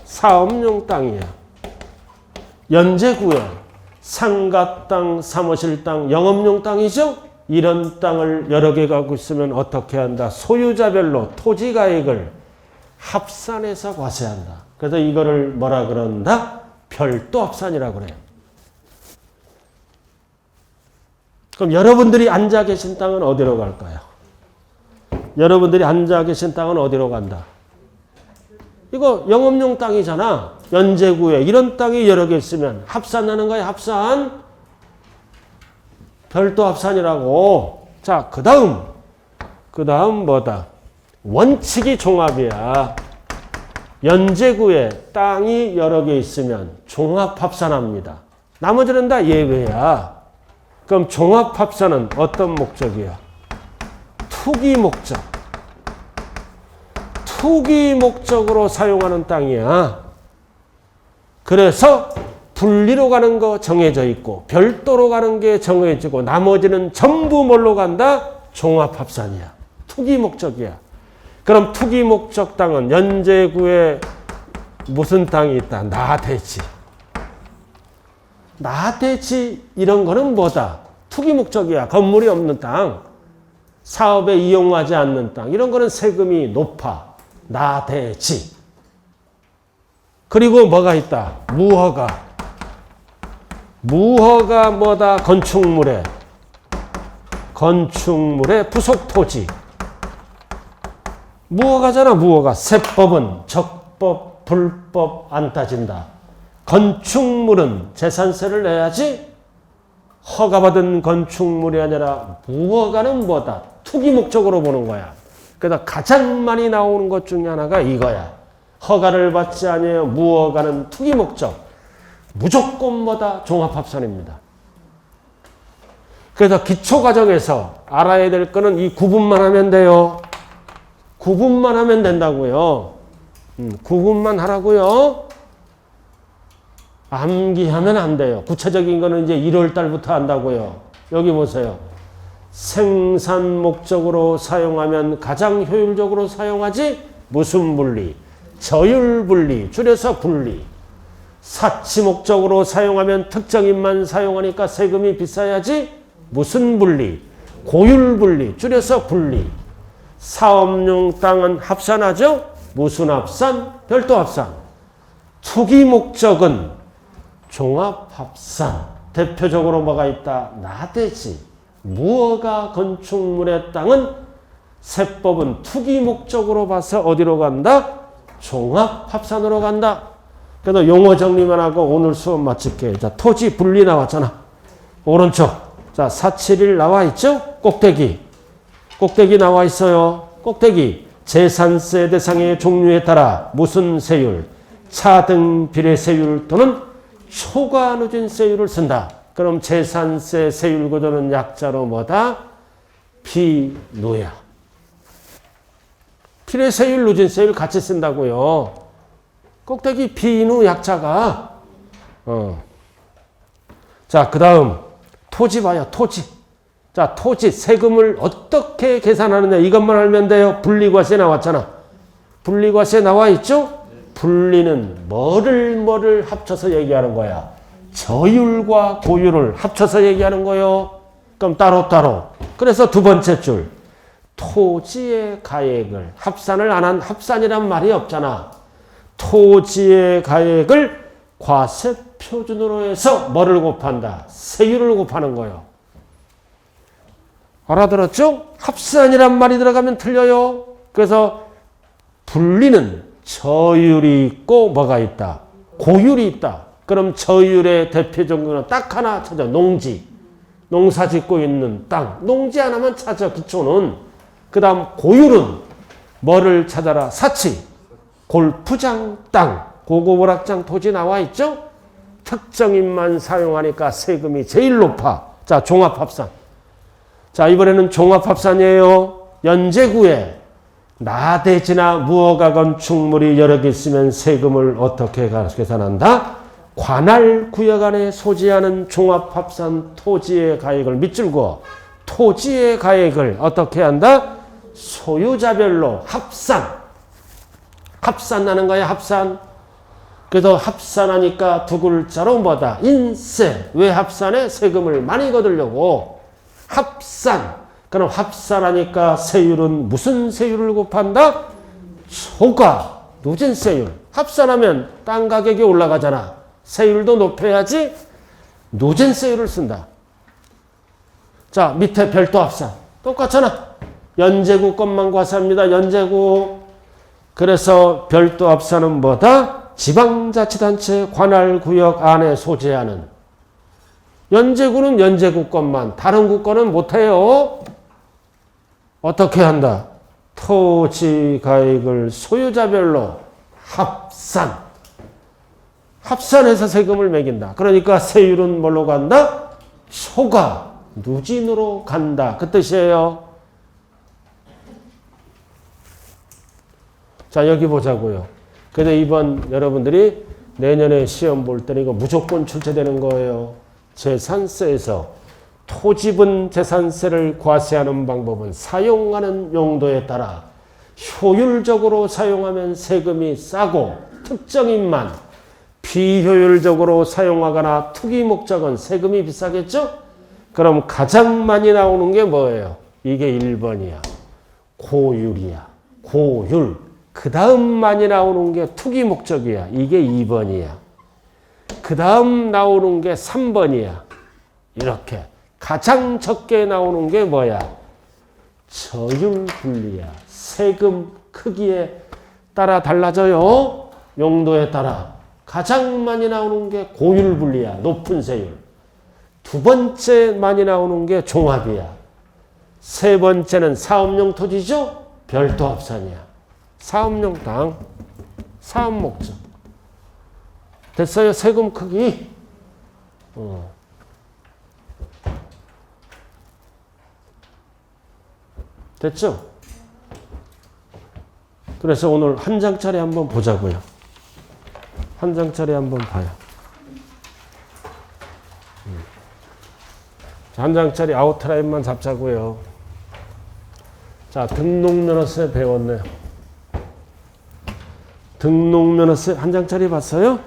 사업용 땅이야. 연제구에 상가 땅, 사무실 땅, 영업용 땅이죠? 이런 땅을 여러 개 갖고 있으면 어떻게 한다? 소유자별로 토지가액을 합산해서 과세한다. 그래서 이거를 뭐라 그런다? 별도 합산이라고 그래요. 그럼 여러분들이 앉아 계신 땅은 어디로 갈까요? 여러분들이 앉아 계신 땅은 어디로 간다? 이거 영업용 땅이잖아. 연제구에 이런 땅이 여러 개 있으면 합산하는 거야. 합산. 별도 합산이라고. 자, 그 다음 뭐다? 원칙이 종합이야. 연제구에 땅이 여러 개 있으면 종합 합산합니다. 나머지는 다 예외야. 그럼 종합 합산은 어떤 목적이야? 투기 목적. 투기 목적으로 사용하는 땅이야. 그래서 분리로 가는 거 정해져 있고 별도로 가는 게 정해지고 나머지는 전부 뭘로 간다? 종합 합산이야. 투기 목적이야. 그럼 투기 목적 땅은 연제구에 무슨 땅이 있다? 나대지. 나대지 이런 거는 뭐다? 투기 목적이야. 건물이 없는 땅. 사업에 이용하지 않는 땅. 이런 거는 세금이 높아. 나대지. 그리고 뭐가 있다? 무허가. 무허가 뭐다? 건축물에 부속 토지. 무허가잖아. 무허가. 세법은 적법, 불법 안 따진다. 건축물은 재산세를 내야지. 허가받은 건축물이 아니라 무허가는 뭐다? 투기 목적으로 보는 거야. 그래서 가장 많이 나오는 것 중에 하나가 이거야. 허가를 받지 아니하여 무허가는 투기 목적. 무조건 뭐다? 종합합산입니다. 그래서 기초과정에서 알아야 될 거는 이 구분만 하면 돼요. 구분만 하면 된다고요. 구분만 하라고요. 암기하면 안 돼요. 구체적인 거는 이제 1월 달부터 한다고요. 여기 보세요. 생산 목적으로 사용하면 가장 효율적으로 사용하지? 무슨 분리? 저율 분리, 줄여서 분리. 사치 목적으로 사용하면 특정인만 사용하니까 세금이 비싸야지? 무슨 분리? 고율 분리, 줄여서 분리. 사업용 땅은 합산하죠? 무슨 합산? 별도 합산. 투기 목적은 종합 합산. 대표적으로 뭐가 있다? 나대지. 무허가 건축물의 땅은 세법은 투기 목적으로 봐서 어디로 간다? 종합 합산으로 간다. 그래서 용어 정리만 하고 오늘 수업 마칠게. 자, 토지 분리 나왔잖아. 오른쪽. 자, 471 나와 있죠? 꼭대기. 꼭대기 나와 있어요. 꼭대기. 재산세 대상의 종류에 따라 무슨 세율? 차등 비례세율 또는 초과 누진세율을 쓴다. 그럼 재산세 세율 구조는 약자로 뭐다? 비누야. 비례세율, 누진세율 같이 쓴다고요. 꼭대기 비누 약자가. 자, 그 다음 토지 봐요. 토지. 자, 토지 세금을 어떻게 계산하느냐 이것만 알면 돼요. 분리과세 나왔잖아. 분리과세 나와 있죠? 분리는 뭐를 합쳐서 얘기하는 거야. 저율과 고율을 합쳐서 얘기하는 거예요. 그럼 따로따로. 그래서 두 번째 줄. 토지의 가액을 합산을 안 한 합산이란 말이 없잖아. 토지의 가액을 과세 표준으로 해서 뭐를 곱한다? 세율을 곱하는 거예요. 알아들었죠? 합산이란 말이 들어가면 틀려요. 그래서 분리는 저율이 있고 뭐가 있다? 고율이 있다. 그럼 저율의 대표적으로 딱 하나 찾아. 농지. 농사 짓고 있는 땅. 농지 하나만 찾아. 기초는. 그 다음 고율은 뭐를 찾아라? 사치. 골프장 땅. 고급 오락장 토지 나와 있죠? 특정인만 사용하니까 세금이 제일 높아. 자, 종합합산. 자, 이번에는 종합합산이에요. 연제구에 나대지나 무허가 건축물이 여러 개 있으면 세금을 어떻게 계산한다? 관할 구역 안에 소지하는 종합합산 토지의 가액을 밑줄 그어 토지의 가액을 어떻게 한다? 소유자별로 합산. 합산하는 거야, 합산. 그래서 합산하니까 두 글자로 뭐다? 인세. 왜 합산해? 세금을 많이 거두려고. 합산. 그럼 합산하니까 세율은 무슨 세율을 곱한다? 초과. 누진세율. 합산하면 땅 가격이 올라가잖아. 세율도 높여야지 누진세율을 쓴다. 자, 밑에 별도 합산. 똑같잖아. 연제구 것만 과세합니다. 연제구. 그래서 별도 합산은 뭐다? 지방자치단체 관할구역 안에 소재하는. 연제구는 연제구 것만. 다른 구권은 못해요. 어떻게 한다? 토지가액을 소유자별로 합산. 합산해서 세금을 매긴다. 그러니까 세율은 뭘로 간다? 초과. 누진으로 간다. 그 뜻이에요. 자, 여기 보자고요. 그래서 이번 여러분들이 내년에 시험 볼 때는 이거 무조건 출제되는 거예요. 재산세에서 토지분 재산세를 과세하는 방법은 사용하는 용도에 따라 효율적으로 사용하면 세금이 싸고 특정인만 비효율적으로 사용하거나 투기 목적은 세금이 비싸겠죠? 그럼 가장 많이 나오는 게 뭐예요? 이게 1번이야. 고율이야. 고율. 그 다음 많이 나오는 게 투기 목적이야. 이게 2번이야. 그 다음 나오는 게 3번이야. 이렇게. 가장 적게 나오는 게 뭐야? 저율분리야. 세금 크기에 따라 달라져요. 용도에 따라. 가장 많이 나오는 게 고율분리야. 높은 세율. 두 번째 많이 나오는 게 종합이야. 세 번째는 사업용 토지죠? 별도 합산이야. 사업용 땅, 사업 목적. 됐어요? 세금 크기. 됐죠? 그래서 오늘 한 장짜리 한번 보자고요. 한 장짜리 한번 봐요. 한 장짜리 아웃라인만 잡자고요. 자, 등록면허세 배웠네요. 등록면허세 한 장짜리 봤어요?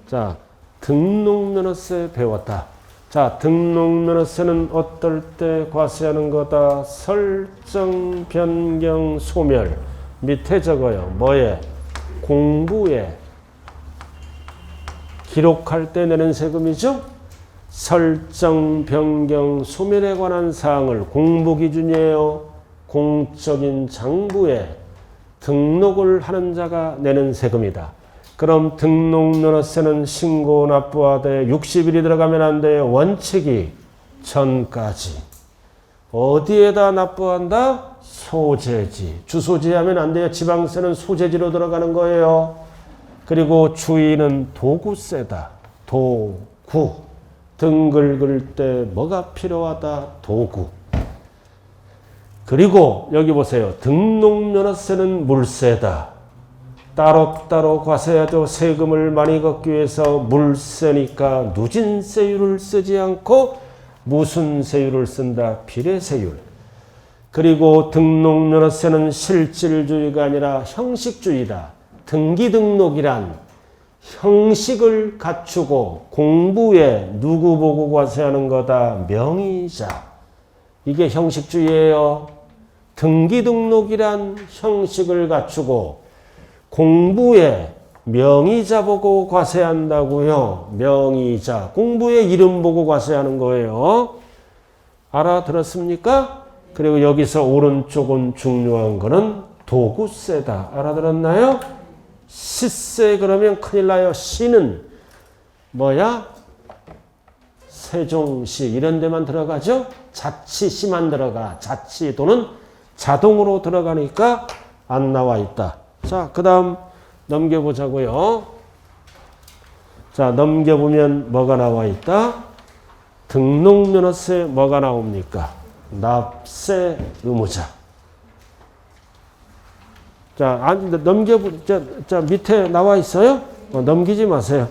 자, 등록면허세 배웠다. 자, 등록면허세는 어떨 때 과세하는 거다? 설정, 변경, 소멸. 밑에 적어요. 뭐에? 공부에. 기록할 때 내는 세금이죠? 설정, 변경, 소멸에 관한 사항을 공부기준이에요. 공적인 장부에 등록을 하는 자가 내는 세금이다. 그럼 등록면허세는 신고 납부하되 60일이 들어가면 안 돼요. 원칙이 전까지. 어디에다 납부한다? 소재지. 주소지 하면 안 돼요. 지방세는 소재지로 들어가는 거예요. 그리고 주의는 도구세다. 도구. 등 긁을 때 뭐가 필요하다? 도구. 그리고 여기 보세요. 등록면허세는 물세다. 따로따로 과세하죠. 세금을 많이 걷기 위해서 물세니까 누진세율을 쓰지 않고 무슨 세율을 쓴다? 비례세율. 그리고 등록면허세는 실질주의가 아니라 형식주의다. 등기등록이란 형식을 갖추고 공부에 누구 보고 과세하는 거다? 명의자. 이게 형식주의예요. 등기등록이란 형식을 갖추고 공부에 명의자 보고 과세한다고요. 명의자. 공부에 이름 보고 과세하는 거예요. 알아들었습니까? 그리고 여기서 오른쪽은 중요한 거는 도구세다. 알아들었나요? 시세 그러면 큰일 나요. 시는 뭐야? 세종시 이런 데만 들어가죠? 자치시만 들어가. 자치도는 자동으로 들어가니까 안 나와 있다. 자, 그 다음 넘겨보자고요. 자, 넘겨보면 뭐가 나와 있다? 등록면허세 뭐가 나옵니까? 납세 의무자. 자, 자, 밑에 나와 있어요? 넘기지 마세요.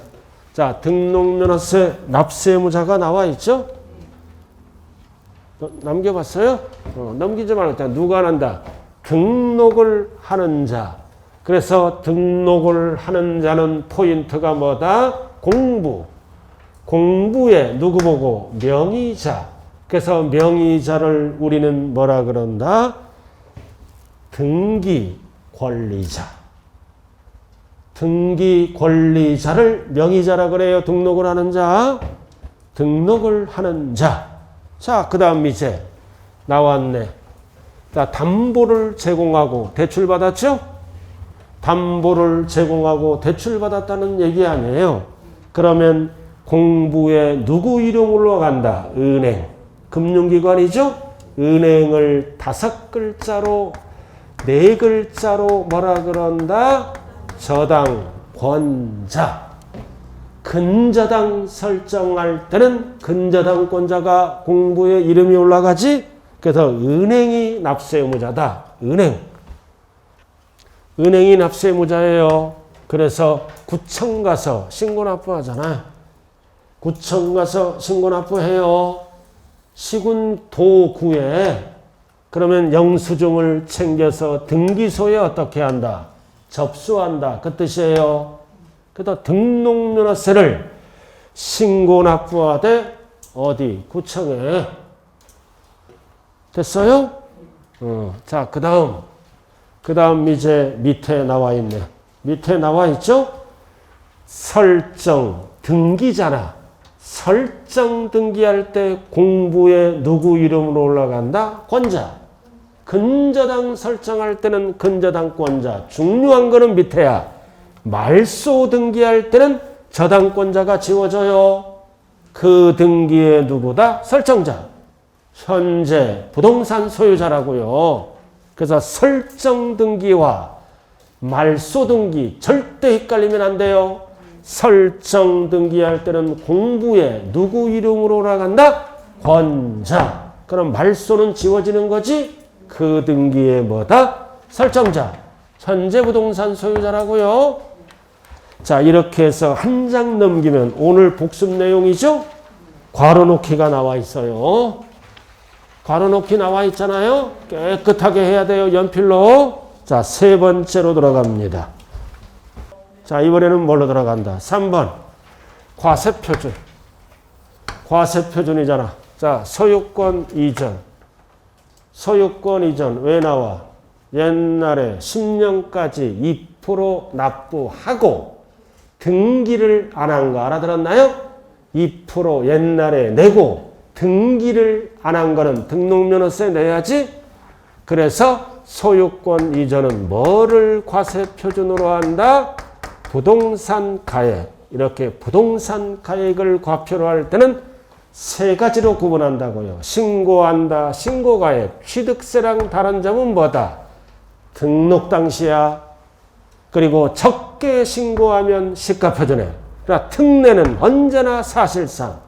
자, 등록면허세 납세 의무자가 나와 있죠? 남겨봤어요? 넘기지 말고 누가 난다? 등록을 하는 자. 그래서 등록을 하는 자는 포인트가 뭐다? 공부. 공부에 누구 보고? 명의자. 그래서 명의자를 우리는 뭐라 그런다? 등기 권리자. 등기 권리자를 명의자라 그래요. 등록을 하는 자. 등록을 하는 자. 자, 그 다음 이제 나왔네. 자, 담보를 제공하고 대출받았죠? 담보를 제공하고 대출받았다는 얘기 아니에요. 그러면 공부에 누구 이름으로 간다? 은행. 금융기관이죠? 은행을 5글자로 4글자로 뭐라 그런다? 저당권자. 근저당 설정할 때는 근저당권자가 공부에 이름이 올라가지? 그래서 은행이 납세의무자다. 은행. 은행이 납세의무자예요. 그래서 구청 가서 신고납부하잖아. 구청 가서 신고납부해요. 시군도구에 그러면 영수증을 챙겨서 등기소에 어떻게 한다? 접수한다. 그 뜻이에요. 그래서 등록면허세를 신고납부하되 어디? 구청에. 됐어요? 자, 그 다음 이제 밑에 나와 있네. 밑에 나와 있죠? 설정 등기잖아. 설정 등기할 때 공부에 누구 이름으로 올라간다? 권자. 근저당 설정할 때는 근저당권자. 중요한 거는 밑에야. 말소 등기할 때는 저당권자가 지워져요. 그 등기에 누구다? 설정자. 현재 부동산 소유자라고요. 그래서 설정 등기와 말소 등기 절대 헷갈리면 안 돼요. 설정 등기할 때는 공부에 누구 이름으로 올라간다? 권자. 그럼 말소는 지워지는 거지? 그 등기에 뭐다? 설정자. 현재 부동산 소유자라고요. 자, 이렇게 해서 한 장 넘기면 오늘 복습 내용이죠? 괄호놓기가 나와 있어요. 괄호놓기 나와 있잖아요. 깨끗하게 해야 돼요. 연필로. 자, 3번째로 들어갑니다. 자, 이번에는 뭘로 들어간다? 3번. 과세표준. 과세표준이잖아. 자, 소유권 이전. 소유권 이전 왜 나와? 옛날에 10년까지 2% 납부하고 등기를 안 한 거 알아들었나요? 2% 옛날에 내고 등기를 안 한 거는 등록면허세 내야지. 그래서 소유권 이전은 뭐를 과세표준으로 한다? 부동산 가액. 이렇게 부동산 가액을 과표로 할 때는 3가지로 구분한다고요. 신고한다, 신고가액. 취득세랑 다른 점은 뭐다? 등록 당시야. 그리고 적게 신고하면 시가표준에. 그러나 특례는 언제나 사실상.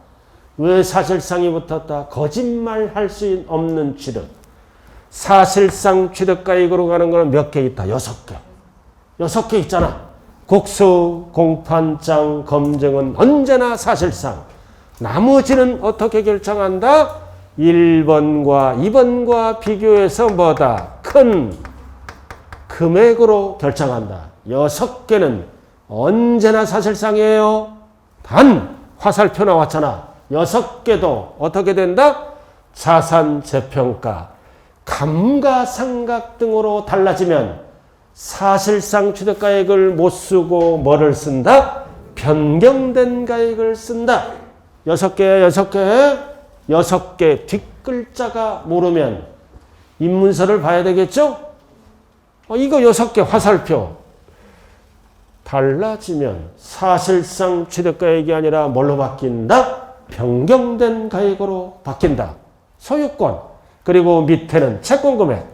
왜 사실상이 붙었다? 거짓말 할 수 없는 취득. 사실상 취득가액으로 가는 거는 몇 개 있다? 6개. 6개 있잖아. 국수, 공판장, 검증은 언제나 사실상. 나머지는 어떻게 결정한다? 1번과 2번과 비교해서 뭐다? 큰 금액으로 결정한다. 6개는 언제나 사실상이에요. 단 화살표 나왔잖아. 6개도 어떻게 된다? 자산 재평가, 감가상각 등으로 달라지면 사실상 취득가액을 못 쓰고 뭐를 쓴다? 변경된 가액을 쓴다. 6개, 6개. 6개 뒷글자가 모르면 입문서를 봐야 되겠죠? 이거 6개 화살표. 달라지면 사실상 취득가액이 아니라 뭘로 바뀐다? 변경된 가액으로 바뀐다. 소유권. 그리고 밑에는 채권금액.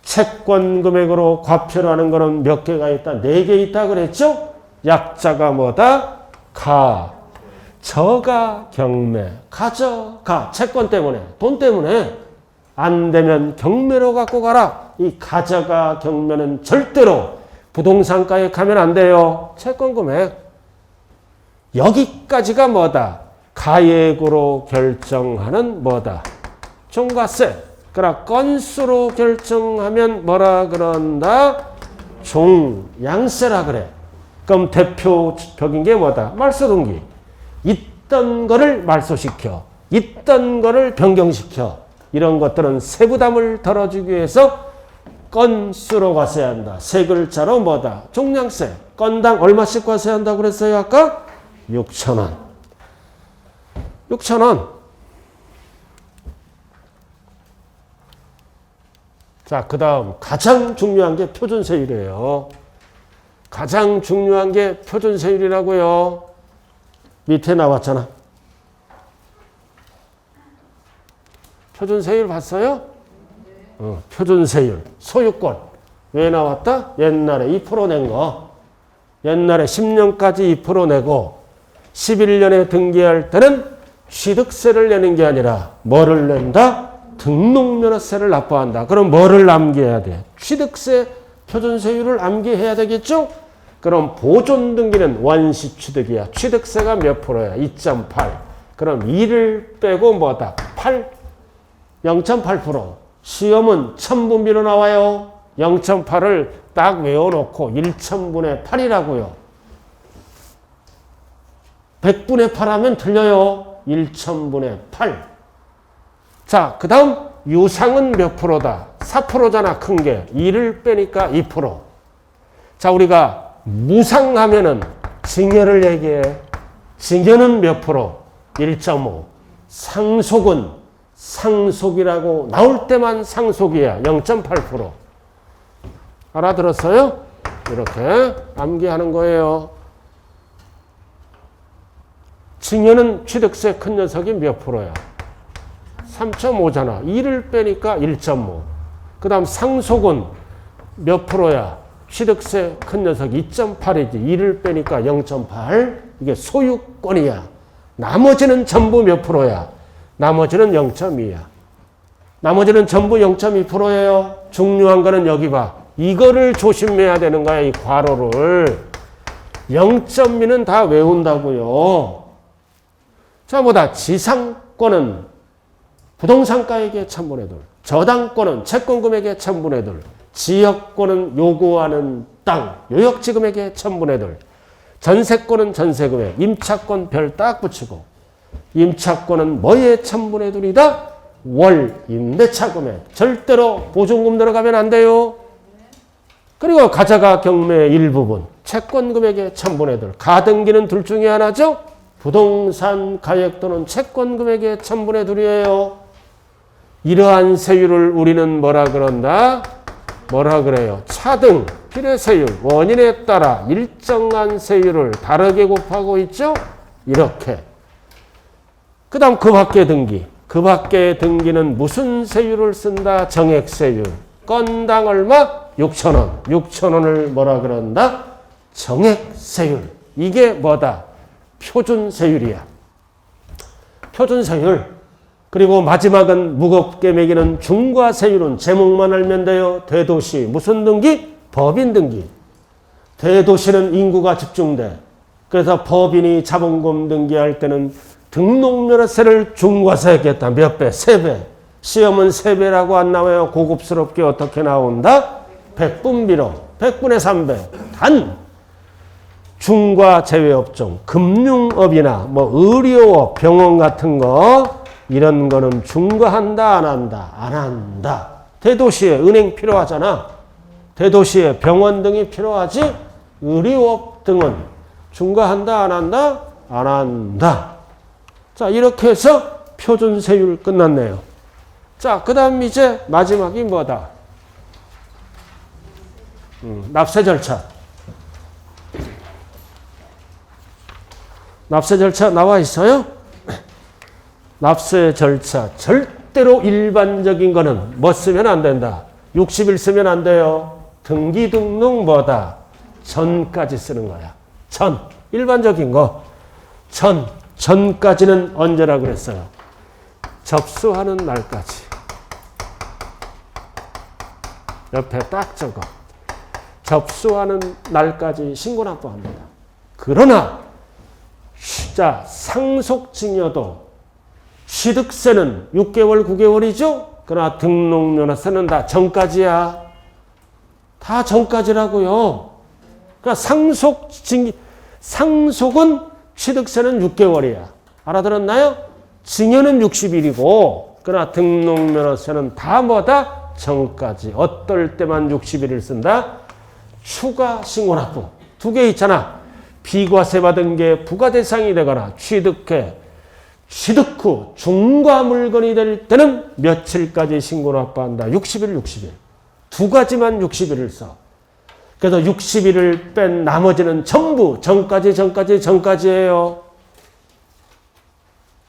채권금액으로 과표를 하는 거는 몇 개가 있다? 4개 있다 그랬죠? 약자가 뭐다? 가. 저가 경매. 가져가. 채권 때문에. 돈 때문에. 안 되면 경매로 갖고 가라. 이 가져가 경매는 절대로 부동산 가액 하면 안 돼요. 채권금액. 여기까지가 뭐다? 가액으로 결정하는 뭐다? 종가세. 그러나 건수로 결정하면 뭐라 그런다? 종양세라 그래. 그럼 대표적인 게 뭐다? 말소등기. 있던 거를 말소시켜. 있던 거를 변경시켜. 이런 것들은 세부담을 덜어주기 위해서 건수로 과세해야 한다. 세 글자로 뭐다? 종량세. 건당 얼마씩 과세한다고 그랬어요? 아까? 6,000원. 6,000원. 자, 그 다음 가장 중요한 게 표준세율이에요. 가장 중요한 게 표준세율이라고요. 밑에 나왔잖아. 표준세율 봤어요? 표준세율. 소유권. 왜 나왔다? 옛날에 2% 낸 거. 옛날에 10년까지 2% 내고 11년에 등기할 때는 취득세를 내는 게 아니라 뭐를 낸다? 등록면허세를 납부한다. 그럼 뭐를 암기해야 돼? 취득세 표준세율을 암기해야 되겠죠? 그럼 보존등기는 원시취득이야. 취득세가 몇 프로야? 2.8. 그럼 2를 빼고 뭐다? 8. 0.8%. 시험은 천분비로 나와요. 0.8을 딱 외워놓고 1천분의 8이라고요. 100분의 8 하면 틀려요. 1천분의 8. 자, 그 다음 유상은 몇 프로다? 4%잖아, 큰 게. 2를 빼니까 2%. 자, 우리가 무상하면은 징여를 얘기해. 징여는 몇 프로? 1.5. 상속은 상속이라고 나올 때만 상속이야. 0.8%. 알아들었어요? 이렇게 암기하는 거예요. 징여는 취득세 큰 녀석이 몇 프로야? 3.5잖아. 2를 빼니까 1.5. 그 다음 상속은 몇 프로야? 취득세 큰 녀석 2.8이지. 2를 빼니까 0.8. 이게 소유권이야. 나머지는 전부 몇 프로야? 나머지는 0.2야. 나머지는 전부 0.2%예요. 중요한 거는 여기 봐. 이거를 조심해야 되는 거야. 이 괄호를. 0.2는 다 외운다고요. 자, 뭐다? 지상권은 부동산가액의 1000분의 2, 저당권은 채권금액의 1000분의 2, 지역권은 요구하는 땅, 요역지금액의 1000분의 2, 전세권은 전세금액, 임차권 별 딱 붙이고, 임차권은 뭐의 1000분의 2이다? 월 임대차 금액. 절대로 보증금 들어가면 안 돼요. 그리고 가자가 경매의 일부분, 채권금액의 1000분의 2. 가등기는 둘 중에 하나죠. 부동산 가액 또는 채권금액의 1000분의 2이에요. 이러한 세율을 우리는 뭐라 그런다? 뭐라 그래요? 차등, 필요세율, 원인에 따라 일정한 세율을 다르게 곱하고 있죠? 이렇게. 그 다음 그 밖의 등기. 그 밖의 등기는 무슨 세율을 쓴다? 정액세율. 건당 얼마? 6,000원. 6,000원을 뭐라 그런다? 정액세율. 이게 뭐다? 표준세율이야. 표준세율. 그리고 마지막은 무겁게 매기는 중과세율은 제목만 알면 돼요. 대도시. 무슨 등기? 법인 등기. 대도시는 인구가 집중돼. 그래서 법인이 자본금 등기할 때는 등록면허세를 중과세했겠다. 몇 배? 3배. 시험은 3배라고 안 나와요. 고급스럽게 어떻게 나온다? 100분비로. 100분의 3배. 단 중과 제외업종, 금융업이나 뭐 의료업, 병원 같은 거 이런 거는 중과한다 안 한다? 안 한다. 대도시에 은행 필요하잖아. 대도시에 병원 등이 필요하지. 의료업 등은 중과한다 안 한다? 안 한다. 자, 이렇게 해서 표준세율 끝났네요. 자, 그 다음 이제 마지막이 뭐다? 납세 절차. 납세 절차 나와 있어요? 납세 절차. 절대로 일반적인 거는 뭐 쓰면 안 된다. 60일 쓰면 안 돼요. 등기 등록 뭐다? 전까지 쓰는 거야. 전. 일반적인 거. 전까지는 언제라고 그랬어요? 접수하는 날까지. 옆에 딱 적어. 접수하는 날까지 신고납부합니다. 그러나 자, 상속증여도 취득세는 6개월, 9개월이죠? 그러나 등록면허세는 다 전까지야. 다 전까지라고요. 그러니까 상속은 취득세는 6개월이야. 알아들었나요? 증여는 60일이고, 그러나 등록면허세는 다 뭐다? 전까지. 어떨 때만 60일을 쓴다? 추가 신고납부. 두 개 있잖아. 비과세 받은 게 부과 대상이 되거나 취득 후 중과 물건이 될 때는 며칠까지 신고납부한다? 60일. 두 가지만 60일을 써. 그래서 60일을 뺀 나머지는 전부 전까지예요.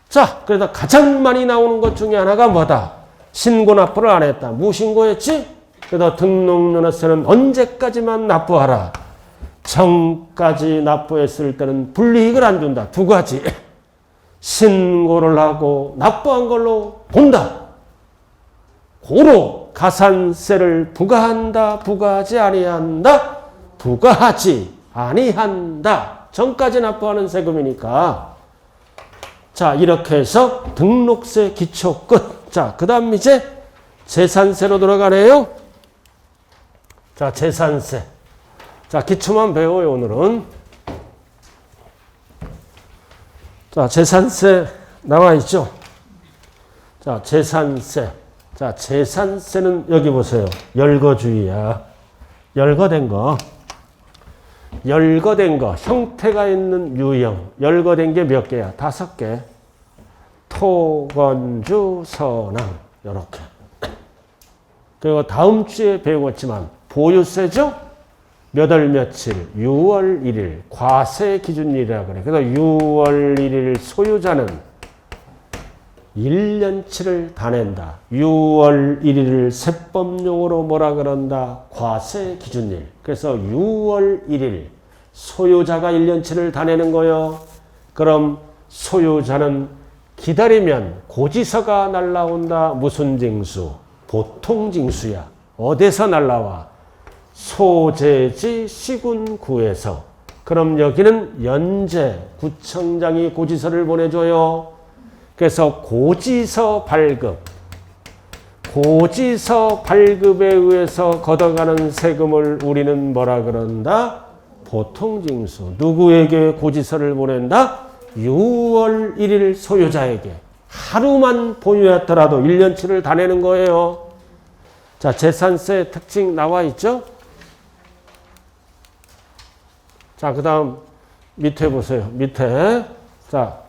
자, 그래서 가장 많이 나오는 것 중에 하나가 뭐다? 신고납부를 안 했다. 무신고했지? 그래서 등록면허세는 언제까지만 납부하라? 전까지 납부했을 때는 불이익을 안 준다. 두 가지. 신고를 하고 납부한 걸로 본다. 고로 가산세를 부과한다. 부과하지 아니한다. 부과하지 아니한다. 전까지 납부하는 세금이니까. 자, 이렇게 해서 등록세 기초 끝. 자, 그 다음 이제 재산세로 들어가네요. 자, 재산세. 자, 기초만 배워요, 오늘은. 자, 재산세 나와 있죠? 자, 재산세. 자, 재산세는 여기 보세요. 열거주의야. 열거된 거. 형태가 있는 유형. 열거된 게 몇 개야? 5개. 토, 건주, 선왕. 요렇게. 그리고 다음 주에 배웠지만 보유세죠? 몇 월 며칠? 6월 1일. 과세 기준일이라고 그래. 그래서 6월 1일 소유자는 1년치를 다 낸다. 6월 1일을 세법용어로 뭐라 그런다? 과세 기준일. 그래서 6월 1일 소유자가 1년치를 다 내는 거요. 그럼 소유자는 기다리면 고지서가 날라온다. 무슨 징수? 보통 징수야. 어디서 날라와? 소재지 시군구에서. 그럼 여기는 연재 구청장이 고지서를 보내줘요. 그래서 고지서 발급에 의해서 걷어가는 세금을 우리는 뭐라 그런다? 보통징수. 누구에게 고지서를 보낸다? 6월 1일 소유자에게. 하루만 보유했더라도 1년치를 다 내는 거예요. 자, 재산세 특징 나와 있죠? 자, 그 다음 밑에 보세요. 밑에. 자,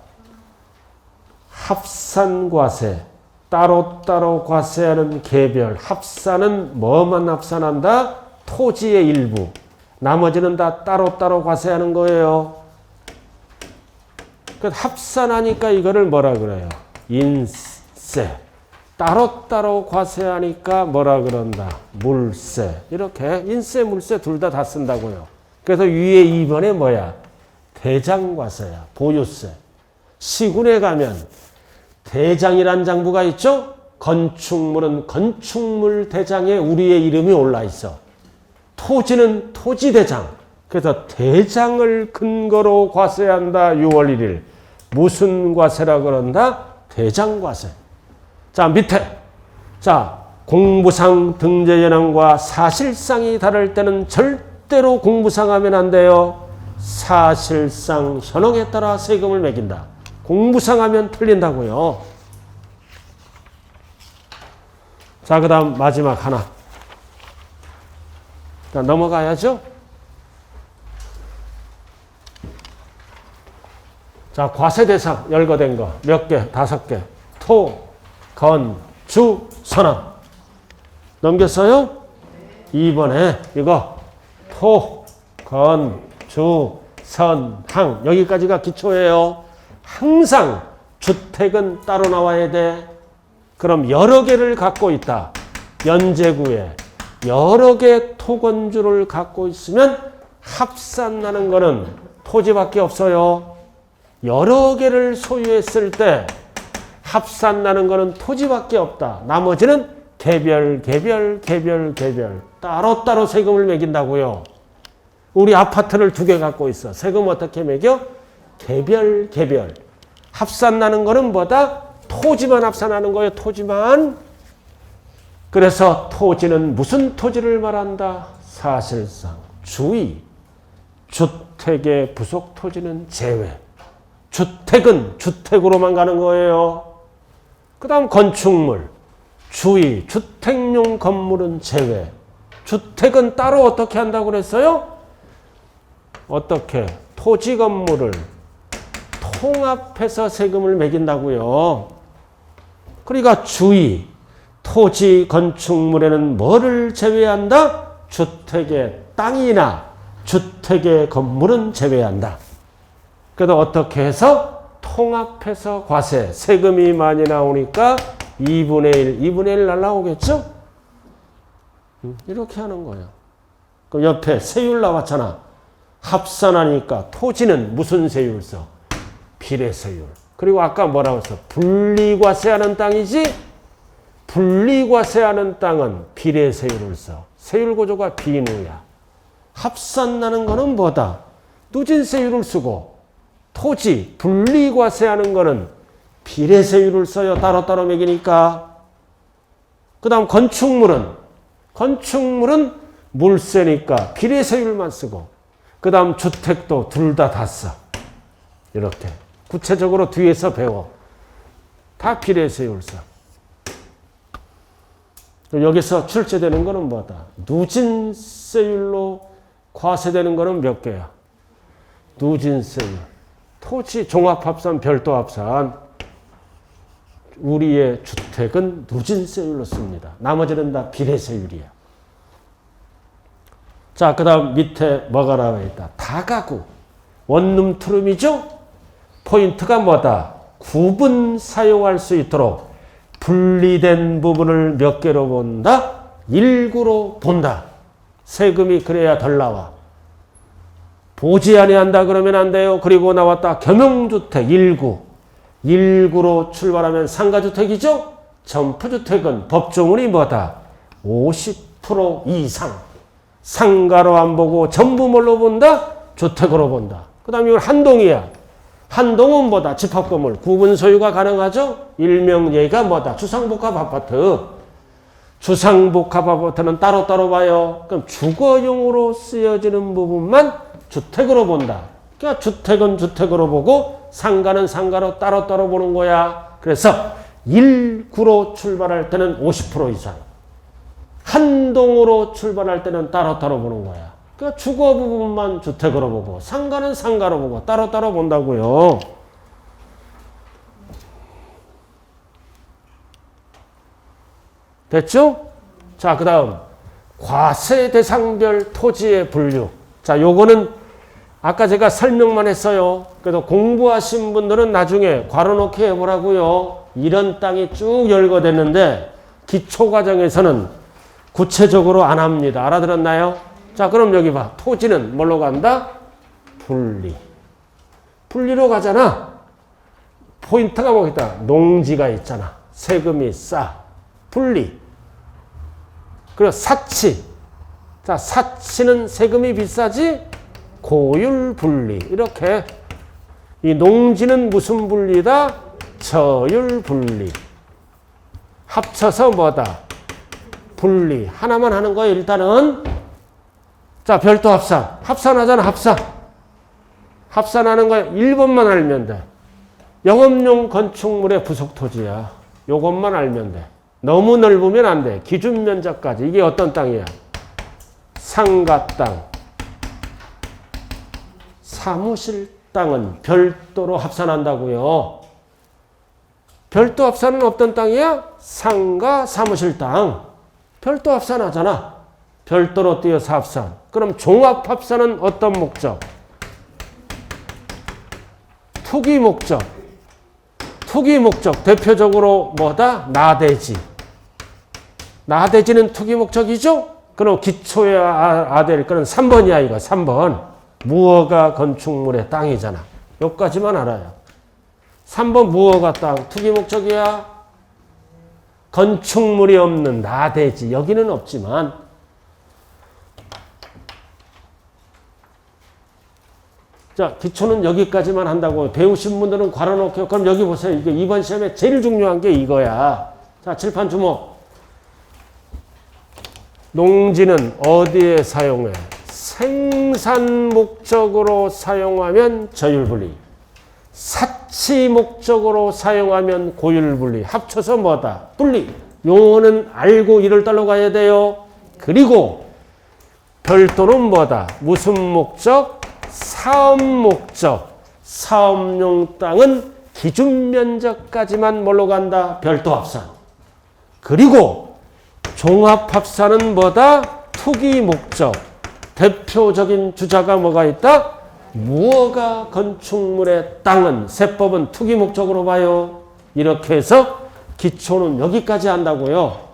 합산과세. 따로따로 과세하는 개별. 합산은 뭐만 합산한다? 토지의 일부. 나머지는 다 따로따로 과세하는 거예요. 그 합산하니까 이거를 뭐라 그래요? 인세. 따로따로 과세하니까 뭐라 그런다? 물세. 이렇게 인세, 물세 둘 다 쓴다고요. 그래서 위에 2번에 뭐야? 대장과세야. 보유세. 시군에 가면 대장이란 장부가 있죠? 건축물은 건축물 대장에 우리의 이름이 올라 있어. 토지는 토지대장. 그래서 대장을 근거로 과세한다. 6월 1일. 무슨 과세라 그런다? 대장과세. 자, 밑에. 자, 공부상 등재현황과 사실상이 다를 때는 절대로 공부상 하면 안 돼요. 사실상 현황에 따라 세금을 매긴다. 공부상 하면 틀린다고요. 자, 그 다음 마지막 하나. 자, 넘어가야죠. 자, 과세 대상 열거된 거 몇 개? 5개. 토, 건, 주, 선왕. 넘겼어요? 2번에 이거 토, 건, 주, 선, 항. 여기까지가 기초예요. 항상 주택은 따로 나와야 돼. 그럼 여러 개를 갖고 있다. 연제구에 여러 개 토건주를 갖고 있으면 합산나는 거는 토지밖에 없어요. 여러 개를 소유했을 때 합산나는 거는 토지밖에 없다. 나머지는 개별 따로따로 세금을 매긴다고요. 우리 아파트를 2개 갖고 있어. 세금 어떻게 매겨? 개별. 합산나는 거는 뭐다? 토지만 합산하는 거예요. 토지만. 그래서 토지는 무슨 토지를 말한다? 사실상 주의, 주택의 부속 토지는 제외. 주택은 주택으로만 가는 거예요. 그 다음 건축물, 주의, 주택용 건물은 제외. 주택은 따로 어떻게 한다고 그랬어요? 어떻게? 토지 건물을 통합해서 세금을 매긴다고요. 그러니까 주의, 토지 건축물에는 뭐를 제외한다? 주택의 땅이나 주택의 건물은 제외한다. 그래도 어떻게 해서? 통합해서 과세, 세금이 많이 나오니까 2분의 1, 2분의 1 날라오겠죠? 이렇게 하는 거예요. 그럼 옆에 세율 나왔잖아. 합산하니까 토지는 무슨 세율 써? 비례세율. 그리고 아까 뭐라고 했어? 분리과세하는 땅이지? 분리과세하는 땅은 비례세율을 써. 세율구조가 비누야. 합산나는 거는 뭐다? 누진세율을 쓰고 토지 분리과세하는 거는 비례세율을 써요. 따로따로 매기니까. 그 다음 건축물은 물세니까 비례세율만 쓰고 그 다음 주택도 둘 다 써. 이렇게 구체적으로 뒤에서 배워. 다 비례세율 써. 여기서 출제되는 거는 뭐다? 누진세율로 과세되는 거는 몇 개야? 누진세율. 토지 종합합산, 별도합산. 우리의 주택은 누진세율로 씁니다. 나머지는 다 비례세율이야. 자, 그 다음 밑에 뭐가 나와 있다? 다가구. 원룸 투룸이죠? 포인트가 뭐다? 구분 사용할 수 있도록 분리된 부분을 몇 개로 본다? 1구로 본다. 세금이 그래야 덜 나와. 보지 아니한다 그러면 안 돼요. 그리고 나왔다. 겸용주택 1구. 1구로 출발하면 상가주택이죠? 점프주택은 법조문이 뭐다? 50% 이상. 상가로 안 보고 전부 뭘로 본다? 주택으로 본다. 그 다음에 이건 한동이야. 한동은 뭐다? 집합건물. 구분 소유가 가능하죠? 일명 얘가 뭐다? 주상복합아파트. 주상복합아파트는 따로따로 봐요. 그럼 주거용으로 쓰여지는 부분만 주택으로 본다. 그러니까 주택은 주택으로 보고 상가는 상가로 따로따로 보는 거야. 그래서 1구로 출발할 때는 50% 이상. 한동으로 출발할 때는 따로따로 보는 거야. 그러니까 주거 부분만 주택으로 보고 상가는 상가로 보고 따로따로 본다고요. 됐죠? 자, 그 다음 과세 대상별 토지의 분류. 자, 요거는 아까 제가 설명만 했어요. 그래도 공부하신 분들은 나중에 괄호넣기 해보라고요. 이런 땅이 쭉 열거됐는데 기초과정에서는 구체적으로 안 합니다. 알아들었나요? 자, 그럼 여기 봐. 토지는 뭘로 간다? 분리. 분리로 가잖아. 포인트가 뭐겠다? 농지가 있잖아. 세금이 싸. 분리. 그리고 사치. 자, 사치는 세금이 비싸지? 고율 분리. 이렇게. 이 농지는 무슨 분리다? 저율 분리. 합쳐서 뭐다? 분리. 하나만 하는 거예요, 일단은. 자, 별도 합산. 합산하잖아, 합산. 합산하는 거 1번만 알면 돼. 영업용 건축물의 부속 토지야. 요것만 알면 돼. 너무 넓으면 안 돼. 기준 면적까지. 이게 어떤 땅이야? 상가 땅. 사무실 땅은 별도로 합산한다고요. 별도 합산은 어떤 땅이야? 상가 사무실 땅. 별도 합산하잖아. 별도로 띄어서 합산. 그럼 종합 합산은 어떤 목적? 투기 목적. 투기 목적. 대표적으로 뭐다? 나대지. 나대지는 투기 목적이죠? 그럼 기초에 아될 거는 3번이야, 이거. 3번. 무허가 건축물의 땅이잖아. 여기까지만 알아요. 3번 무허가 땅. 투기 목적이야. 건축물이 없는 나대지. 여기는 없지만. 자, 기초는 여기까지만 한다고. 배우신 분들은 괄호넣게요. 그럼 여기 보세요. 이게 이번 시험에 제일 중요한 게 이거야. 자, 칠판 주목. 농지는 어디에 사용해? 생산 목적으로 사용하면 저율분리, 사치 목적으로 사용하면 고율분리. 합쳐서 뭐다? 분리. 용어는 알고 이를 따로 가야 돼요. 그리고 별도는 뭐다? 무슨 목적? 사업 목적. 사업용 땅은 기준 면적까지만 뭘로 간다? 별도 합산. 그리고 종합 합산은 뭐다? 투기 목적. 대표적인 주자가 뭐가 있다? 무허가 건축물의 땅은 세법은 투기 목적으로 봐요. 이렇게 해서 기초는 여기까지 한다고요.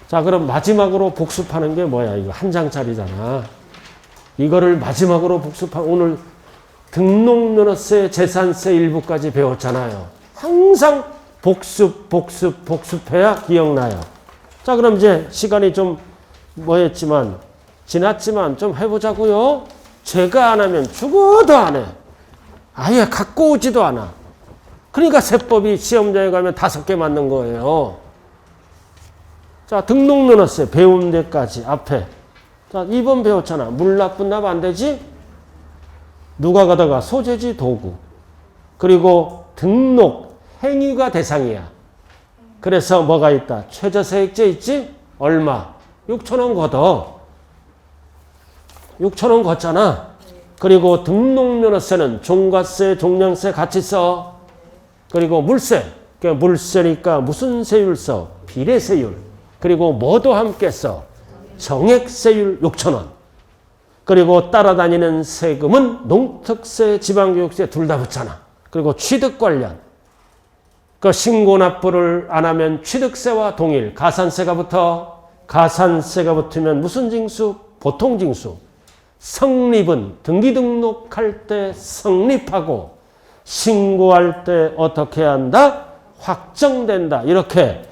자, 그럼 마지막으로 복습하는 게 뭐야? 이거 한 장짜리잖아. 이거를 마지막으로 오늘 등록면허세, 재산세 일부까지 배웠잖아요. 항상 복습해야 기억나요. 자, 그럼 이제 시간이 좀 뭐했지만, 지났지만 좀 해보자고요. 제가 안 하면 죽어도 안 해. 아예 갖고 오지도 않아. 그러니까 세법이 시험장에 가면 5개 맞는 거예요. 자, 등록면허세 배운 데까지 앞에. 자, 2번 배웠잖아. 물납분납 안 되지? 누가 가다가 소재지 도구. 그리고 등록 행위가 대상이야. 그래서 뭐가 있다? 최저세액제 있지? 얼마? 6,000원 걷어. 6,000원 걷잖아. 그리고 등록면허세는 종가세, 종량세 같이 써. 그리고 물세. 그러니까 물세니까 무슨 세율 써? 비례세율. 그리고 뭐도 함께 써? 정액세율 6,000원. 그리고 따라다니는 세금은 농특세, 지방교육세 둘 다 붙잖아. 그리고 취득 관련. 그 신고 납부를 안 하면 취득세와 동일. 가산세가 붙어. 가산세가 붙으면 무슨 징수? 보통징수. 성립은 등기 등록할 때 성립하고 신고할 때 어떻게 한다? 확정된다. 이렇게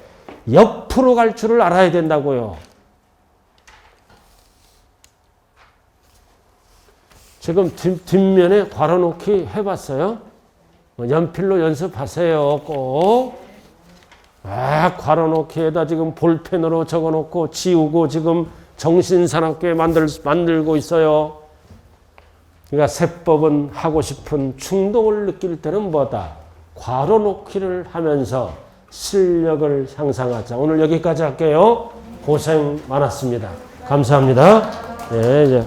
옆으로 갈 줄을 알아야 된다고요. 지금 뒷면에 괄호놓기 해봤어요? 연필로 연습하세요. 꼭. 괄호놓기에다 지금 볼펜으로 적어놓고 지우고 지금 정신사납게 만들고 있어요. 그러니까 세법은 하고 싶은 충동을 느낄 때는 뭐다? 괄호놓기를 하면서 실력을 향상하자. 오늘 여기까지 할게요. 고생 많았습니다. 감사합니다. 네, 이제.